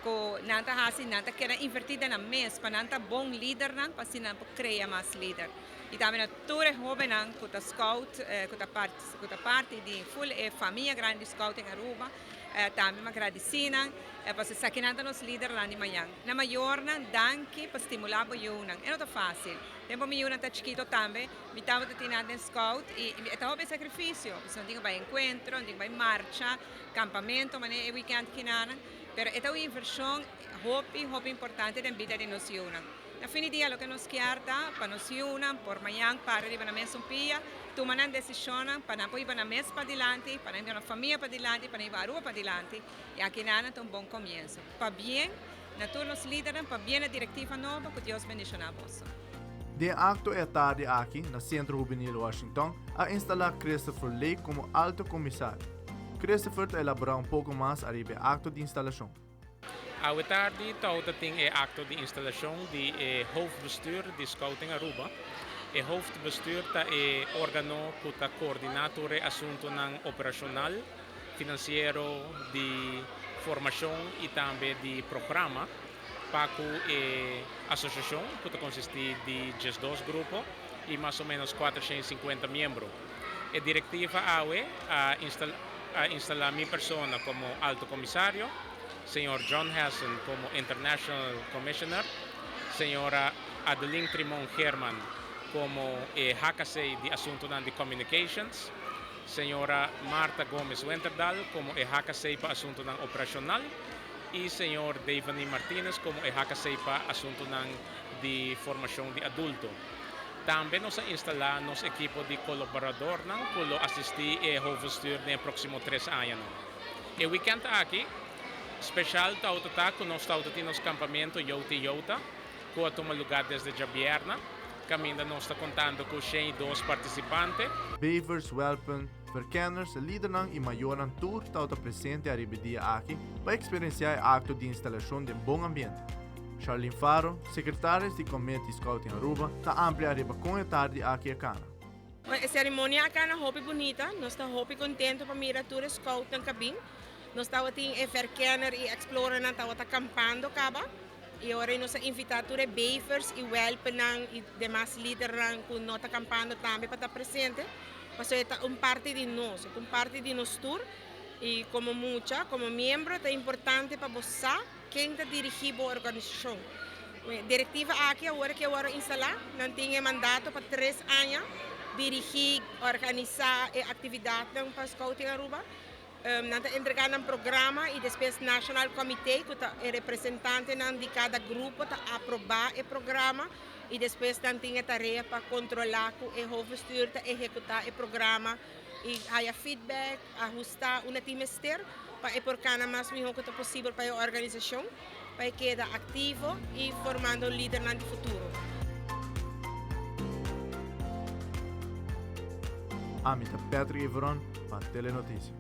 [SPEAKER 15] que nós fazemos, nós queremos invertir na mês para nós bom líder para se nós criar mais líder. E também a todos os jovens que scout, que parte de full família grande scout em Aruba, também me agradecendo para se saquinando nos líderes lá de manhã. Na maior danke para estimular o jovem. É não fácil. Tempo meu jovem está chiquito também, me estava tendo em scout e estava bem sacrifício. Não tinha para encontro, não tinha para marcha, campamento, mas é weekend que nada. Pero esta é uma inversão hope importante da vida de nós jovens. Na fim do dia, o que nos quer para nos unir, por manhã, para ir para a mesa pia, tomar decisões para ir para a mesa para adiante, para ir para a família para adiante, para ir para a rua para adiante. E aqui nada é um bom começo. Para bem, na todos os líderes, para bem a diretiva nova, que Deus bendiga a vós.
[SPEAKER 10] De acto é tarde aqui, no Centro Juvenil Washington, a instalar Christopher Lake como alto comissário. Christopher vai elaborar pouco mais a respeito do acto de instalação.
[SPEAKER 5] À tarde, todo tem acto de instalação de hoofdbestuur de Scouting Aruba. O hoofdbestuur é órgão que está coordenando o assunto operacional, financeiro, de formação e também de programa para a associação, que consiste de 12 grupos e mais ou menos 450 membros. A diretiva AUE a instalar minha pessoa como alto comissário, Senhor John Hassan como International Commissioner, Senhora Adeline Trimon Herman como HKC de Assunto de Communications, Senhora Marta Gomes Winterdal como HKC para Assunto Operacional e Senhor Davani Martinez como HKC para Assunto de Formação de Adulto. Também nós instalamos nosso equipo de colaborador que assistir ao hoofdbestuur nos próximos 3 anos. E weekend aqui, especial que nós estamos no campamento Yota, que toma lugar desde Javierna. Caminho nós está contando com 102 participantes.
[SPEAKER 10] Bevers, Welpen, verkenners, líderes e maiores tour estão presentes a dia aqui para experienciar o acto de instalação de bom ambiente. Charlene Faro, secretária de Comité Scouting Aruba, está amplia a com a tarde aqui a Cana.
[SPEAKER 2] A cerimônia aqui é muito bonita, nós estamos muito contentes para mirar todos os scouts na cabine. Nós estamos a verkenner e explorar na estamos acampando acaba. E agora nós invitamos todos os Bevers e Welpen e demais líderes que nós estamos acampando também para estar presente. Mas é parte de nós, é parte de nosso tour. E como membro, é importante para você quem está dirigindo a organização. A diretiva aqui agora que agora instalar, não tem mandato para 3 anos dirigir, organizar a atividade para Scouting Aruba. Nós estamos entregando um programa e depois o National Committee, que é representante de cada grupo, para aprovar o programa e depois nós temos a tarefa para controlar que o hoofdbestuur executar o programa e há feedback, ajustar um time para porcar mais melhor que possível para a organização, para que quede ativo e formando líder no futuro.
[SPEAKER 10] Amita Patrick Everon para Telenotícias.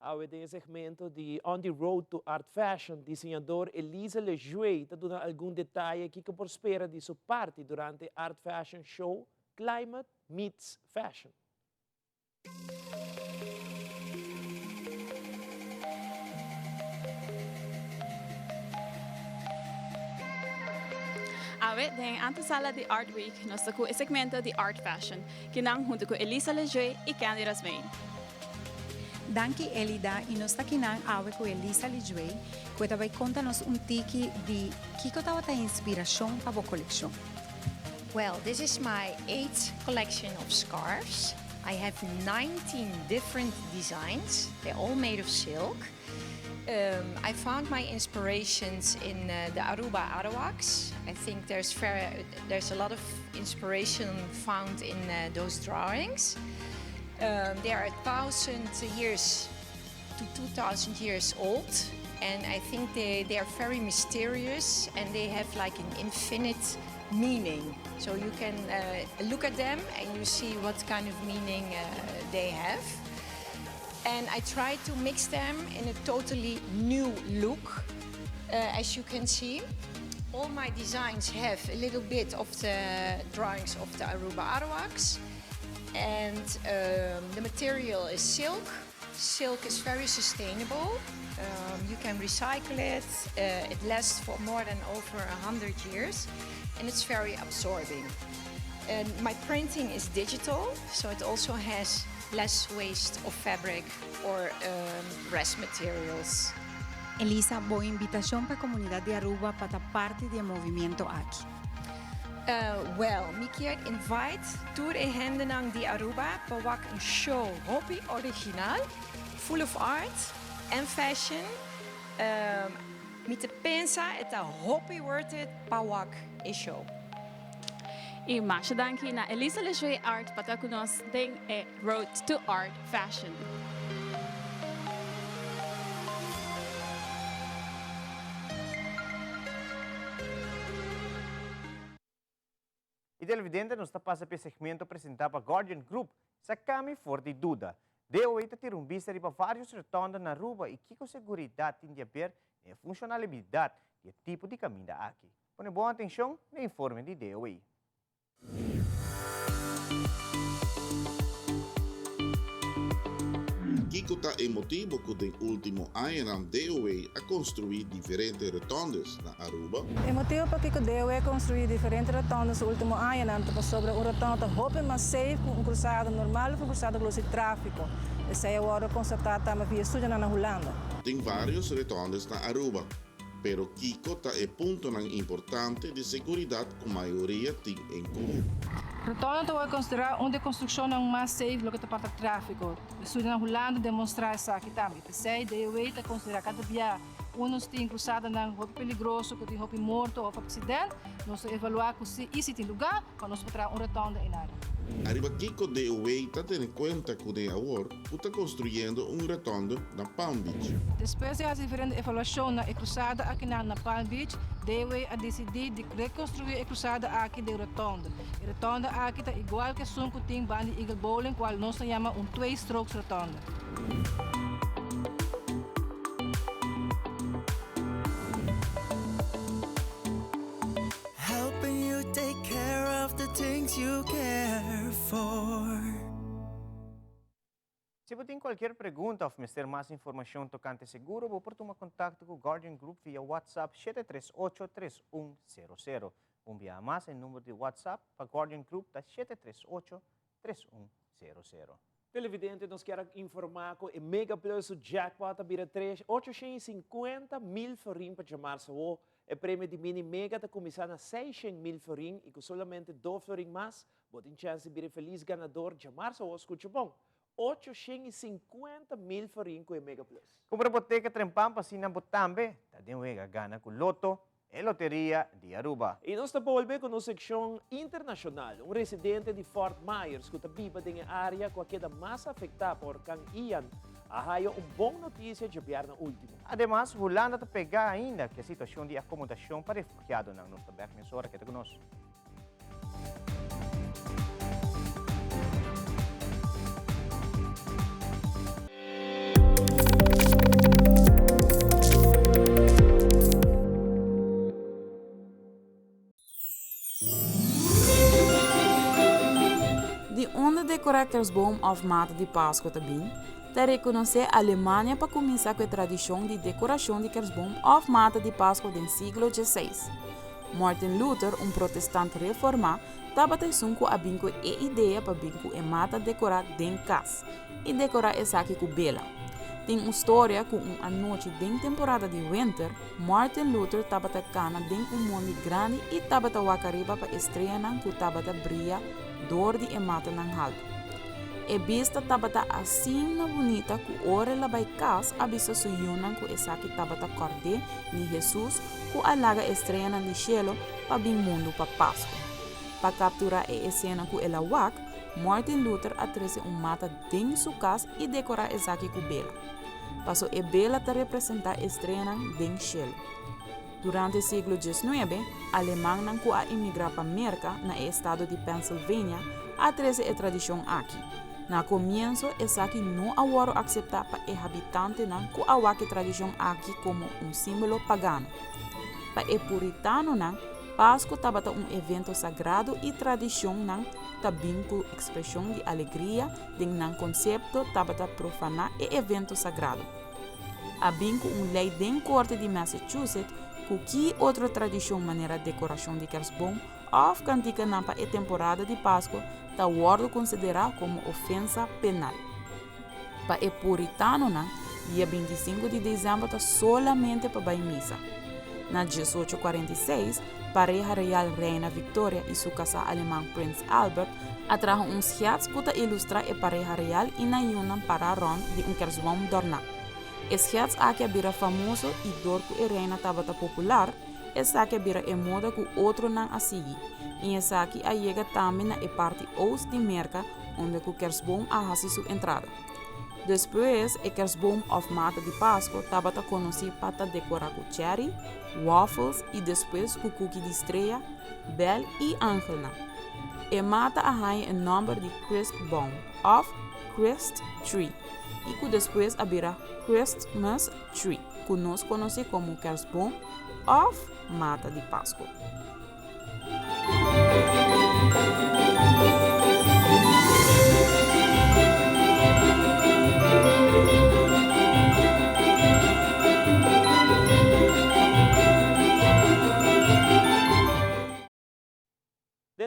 [SPEAKER 7] Ao tem segmento de On the Road to Art Fashion, desenhador Elisa Lejuey está dando algum detalhe que prospera de sua parte durante Art Fashion Show Climate Meets Fashion.
[SPEAKER 6] Awe, tem antesala de Art Week, nós temos o segmento de Art Fashion, que nang junto com Elisa Lejuey e Candy Rasmain.
[SPEAKER 9] Danke Elida e nós aqui na awe com Elisa Lejuey, que vai contar-nos tiki de que a inspiração para a coleção.
[SPEAKER 11] Well, this is my 8th collection of scarves. I have 19 different designs. They're all made of silk. I found my inspirations in the Aruba Arawaks. I think there's a lot of inspiration found in those drawings. They are 1,000 years to 2,000 years old, and I think they are very mysterious, and they have like an infinite meaning. So you can look at them and you see what kind of meaning they have. And I try to mix them in a totally new look, as you can see. All my designs have a little bit of the drawings of the Aruba Arawaks. And the material is silk. Silk is very sustainable. You can recycle it. It lasts for more than over 100 years. And it's very absorbing. And my printing is digital, so it also has less waste of fabric or rest materials.
[SPEAKER 9] Elisa, boa invitação para a comunidade de Aruba para estar parte do movimento aqui.
[SPEAKER 11] Well, me quer invite tour e hendenang di Aruba para een show hobby original, full of art and fashion. Me te pensa het a hobby worth it para een show.
[SPEAKER 6] E mais danke na Elisa Lejoy Art para conosco tem Road to Art Fashion.
[SPEAKER 8] E televidente nos passa para o segmento apresentado para Guardian Group, sa kami for de duda. Deu oito ter vista para vários retornos na Aruba e que com segurança tem de ver a funcionalidade e o tipo de caminho aqui. Põe boa atenção no informe de DOE.
[SPEAKER 12] Kiko está emotivo com o último ano na DOE a construir diferentes rotondas na Aruba.
[SPEAKER 13] O motivo para que a DOE construir diferentes rotondas no último ano é sobre uma rotonda hop mais safe com um cruzado normal e um cruzado de tráfego. Essa é agora constatado na via sul na Holanda.
[SPEAKER 12] Tem várias rotondas na Aruba, pero Kiko está é ponto importante de segurança que a maioria tem em comum.
[SPEAKER 13] Rotonda é considerada uma construção mais safe do que para o tráfego. O sul na Holanda demonstra isso aqui também. A DOE está considerada cada via uns tem cruzada na hop perigoso, que tem hop morto ou acidente. Nós evaluar se isso tem lugar para nós botar uma rotonda em área.
[SPEAKER 12] Arriba Kiko DOE está tendo em conta que o agora está construindo rotonda na Palm Beach.
[SPEAKER 13] Depois de diferentes avaliações na cruzada aqui na Palm Beach, DOE a decidir de reconstruir a cruzada aqui de rotonda. A rotonda aqui está igual que a que tem band de Eagle Bowling, qual nós chamamos 2 strokes rotonda.
[SPEAKER 14] Helping you take care of the things you care for.
[SPEAKER 8] Se você tem qualquer pergunta ou quiser mais informação tocante seguro, pode tomar contato com o Guardian Group via WhatsApp 738-3100. Envia mais em número de WhatsApp para Guardian Group da 738-3100.
[SPEAKER 7] Televidente, nós queremos informar que o Mega Plus o jackpot vira 850 mil forinhos para chamar-se o prêmio de mini mega está começando a 600 mil forinhos e com somente 2 forinhos mais, você tem chance de vir feliz ganador, chamar-se o escute bom. 850 mil forinhos com o Mega Plus.
[SPEAKER 8] Como a boteca Trempampa, assim também, está de gana com Loto e Loteria de Aruba.
[SPEAKER 7] E nós estamos voltando com a secção internacional. Residente de Fort Myers que está viva na área que queda mais afetada por Kang Ian. Arraio boa notícia de viar na último.
[SPEAKER 8] Además, Holanda está pegar ainda que a situação de acomodação para refugiados na nossa emissora que está conosco.
[SPEAKER 16] De onde decorar kerstboom of mata de Páscoa também, te reconhecer a Alemanha para começar com a tradição de decoração de kerstboom of mata de Páscoa do século XVI. Martin Luther, protestante reformado, estava com a binco e ideia para binco e mata decorar dentro casa e decorar essa aqui com bela. Tem uma história com uma noite de temporada de winter, Martin Luther estava cana dentro mundo grande e estava wakariba para estrear com estava brilha dor de mata nang haldo. E vista tabata assim na bonita que ora lá vai casa a vista suyunan ku esa que tabata corde ni Jesus ku alaga estreia no cielo para bem mundo para Páscoa. Para capturar a cena ku ela wak, Martin Luther atrese mata dentro sua casa e decorar esa que ku bela. Passo e bela te representar estreia dentro cielo. Durante o século XIX, alemão não pôde imigrar para a América no estado de Pennsylvania a trazer a tradição aqui. Na começo, essa aqui não agora aceitar para o habitante não que a tradição aqui como símbolo pagano. Para o puritano não, Páscoa estava evento sagrado e tradição não também com expressão de alegria, de um conceito estava profanar e evento sagrado. Habia lei bem corte de Massachusetts que outra tradição maneira de decoração de kersboom ou cantica na a temporada de Páscoa está sido considerada como ofensa penal. Para o puritano, dia 25 de dezembro está solamente para a missa. Na 1846, pareja real Reina Victoria e seu casal alemão Prince Albert atrajo schets que ilustra a pareja real e na união para ron de kersboom dorna. Schets aqui vira famoso e dor que a reina estava popular, essa aqui vira a moda que outro não a seguir. E essa aqui a chega também na parte oeste de América, onde o kersboom a faz sua entrada. Depois, o kersboom of mata de Páscoa estava conhecido para decorar com cherry, waffles e depois com cookie de estrela, bel e ángel. E mata a o nome de Christbaum of Christ Tree e que depois abrirá Christmas Tree, que nós conhecemos como kersboom of mata de Páscoa.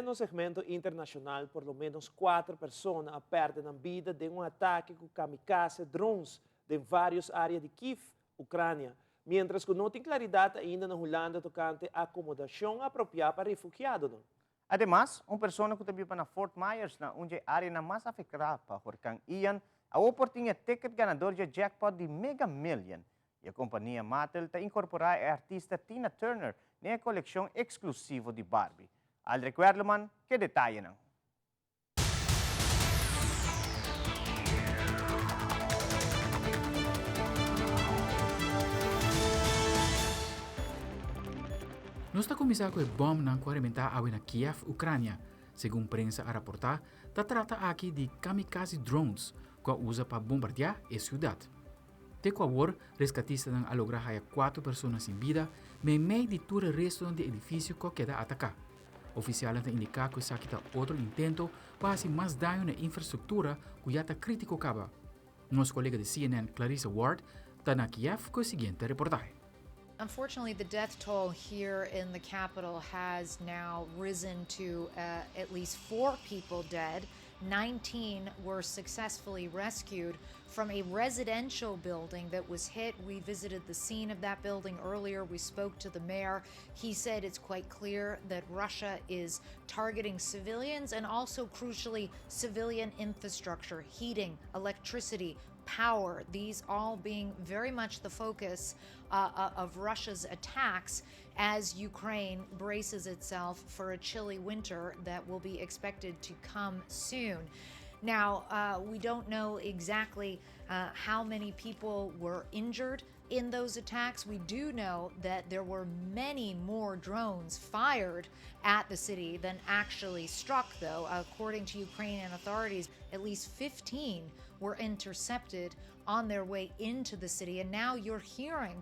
[SPEAKER 7] No segmento internacional, por lo menos 4 pessoas perdem a vida de ataque com kamikaze drones em várias áreas de Kiev, Ucrânia, mientras que não tem claridade ainda na Holanda tocante a acomodação apropriada para refugiados.
[SPEAKER 8] Además, pessoa que também para Fort Myers, na onde a área mais afetada por huracán Ian, a oportunidade ticket ganador de jackpot de Mega Million. E a companhia Mattel está incorporar a artista Tina Turner na coleção exclusiva de Barbie. Al recuerdo man, que detalhe não.
[SPEAKER 17] Nós está começando com o bomba na quarentena na Kiev, Ucrânia. Segundo a prensa a reportar, trata aqui de kamikaze drones que usa para bombardear a cidade. De qual rescatistas han logrado 4 pessoas em vida, mas meio de todo o resto do edifício que queda atacado. Oficiais han indicado que se quita outro intento para fazer mais dano na infraestrutura que já está crítico acaba. Nosso colega de CNN, Clarissa Ward, está na Kiev com a seguinte reportagem.
[SPEAKER 18] Unfortunately, the death toll here in the capital has now risen to at least 4 people dead. 19 were successfully rescued from a residential building that was hit. We visited the scene of that building earlier. We spoke to the mayor. He said it's quite clear that Russia is targeting civilians and also, crucially, civilian infrastructure, heating, electricity, power, these all being very much the focus of Russia's attacks as Ukraine braces itself for a chilly winter that will be expected to come soon. Now, we don't know exactly how many people were injured in those attacks. We do know that there were many more drones fired at the city than actually struck, though. According to Ukrainian authorities, at least 15 were intercepted on their way into the city. And now you're hearing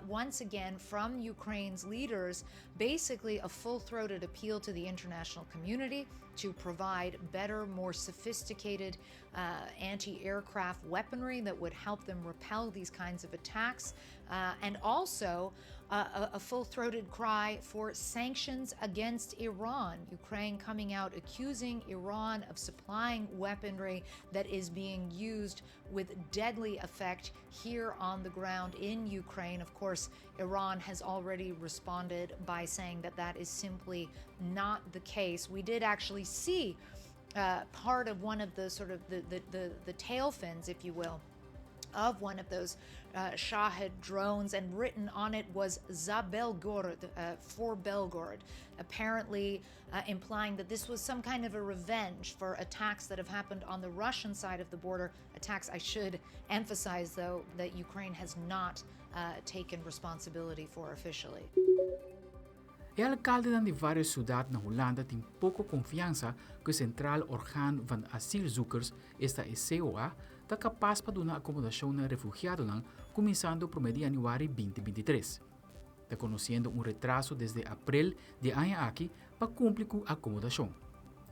[SPEAKER 18] once again from Ukraine's leaders basically a full-throated appeal to the international community to provide better, more sophisticated anti-aircraft weaponry that would help them repel these kinds of attacks, and also a full-throated cry for sanctions against Iran. Ukraine coming out accusing Iran of supplying weaponry that is being used with deadly effect here on the ground in Ukraine. Of course, Iran has already responded by saying that that is simply not the case. We did actually see part of one of the sort of the tail fins, if you will, of one of those Shahed drones, and written on it was Za Belgorod, for Belgorod, apparently implying that this was some kind of a revenge for attacks that have happened on the Russian side of the border. Attacks, I should emphasize, though, that Ukraine has not taken responsibility for officially.
[SPEAKER 17] E alcalde de várias cidades na Holanda tem pouco confiança que o Central Orgaan van Asielzoekers, esta é COA, está capaz para dar acomodação na refugiados, começando no 1 de janeiro de 2023. Está conhecendo retraso desde abril de ano aqui para cumprir com a acomodação.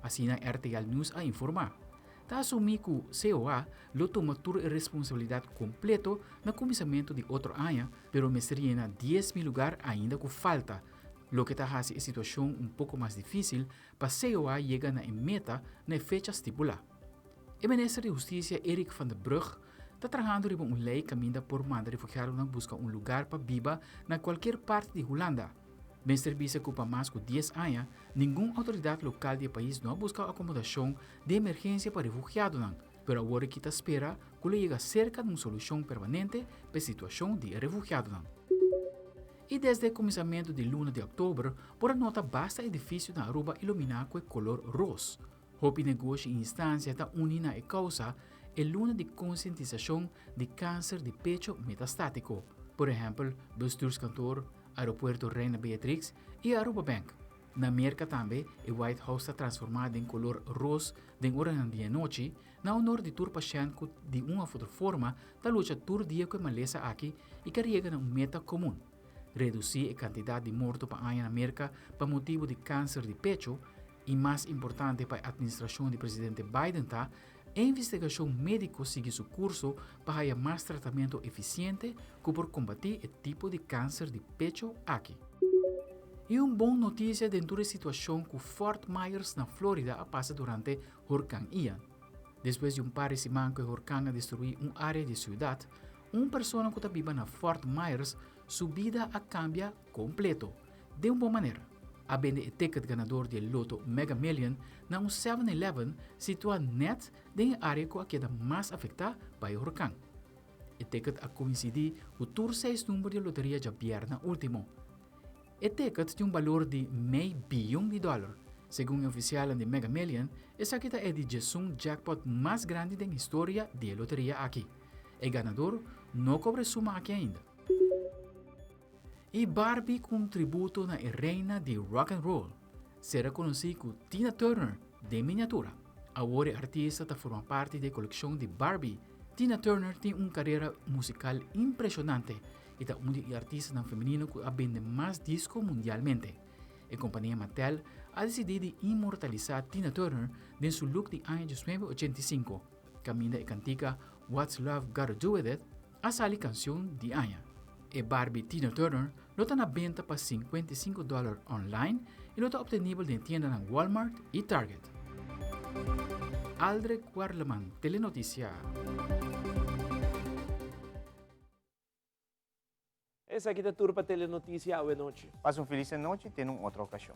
[SPEAKER 17] Assim, na RTL News a informar. Está assumir que o COA lo toma toda a responsabilidade completa no começamento de outro ano, pero me seria 10.000 lugares ainda que falta, lo que está fazendo a situação pouco mais difícil para COA chegar na meta na fecha estipulada. O ministro de Justiça, Erik van der Brug, está trabalhando em lei que caminha por mandar refugiados buscar lugar para viver na qualquer parte de Holanda. Bem serviço que para mais de 10 anos, nenhuma autoridade local do país não busca acomodação de emergência para refugiados, pero agora que está espera que ele chegue cerca de uma solução permanente para a situação de refugiados. E desde o começamento de luna de outubro, por a nota basta edifício na Aruba iluminar com o color rosa. Hope negócio e instância está unida a causa é luna de conscientização de câncer de pecho metastático. Por exemplo, bestuurskantoor, Aeropuerto Reina Beatrix e Aruba Bank. Na América também, o White House está transformado em color rosa de hora de noite, na honor de tur paciente de uma outra forma da luta tur dia com a maleza aqui e que chega a uma meta comum. Reduzir a quantidade de mortos para a América por motivo de câncer de pecho e, mais importante para a administração do presidente Biden, a investigação médica segue seu curso para ter mais tratamento eficiente que por combater o tipo de câncer de pecho aqui. E uma boa notícia dentro da situação que Fort Myers, na Flórida, passa durante o huracão Ian. Depois de par de semanas que o huracão destruiu uma área de cidade, uma pessoa que vive na Fort Myers, sua vida cambia completo, de uma boa maneira. A vende o ticket ganador do loto Mega Million na um 7-Eleven situado net na área que queda mais afetada pelo huracão. O ticket coincide com o tour 6 número de loteria de viernes último. O ticket tem valor de $500 bilhão. Segundo o oficial de Mega Million, essa aqui é a edição jackpot mais grande da história da loteria aqui. O ganador não cobra suma aqui ainda. E Barbie com tributo na reina de rock and roll. Será conhecida como Tina Turner de miniatura. Agora a artista está formando parte da coleção de Barbie. Tina Turner tem uma carreira musical impressionante e é um dos artistas femininos que vende mais discos mundialmente. A companhia Mattel ha decidido imortalizar Tina Turner em seu look de ano 1985. Caminha a cantica What's Love Gotta Do With It a sair canção de ano. E Barbie Tina Turner não está na venda para $55 online e não está obtenível em tiendas na Walmart e Target. Aldre Quarleman, Telenotícia.
[SPEAKER 7] Essa aqui é a turma Telenotícia. Boa noite.
[SPEAKER 8] Passa uma feliz noite e tem outra ocasião.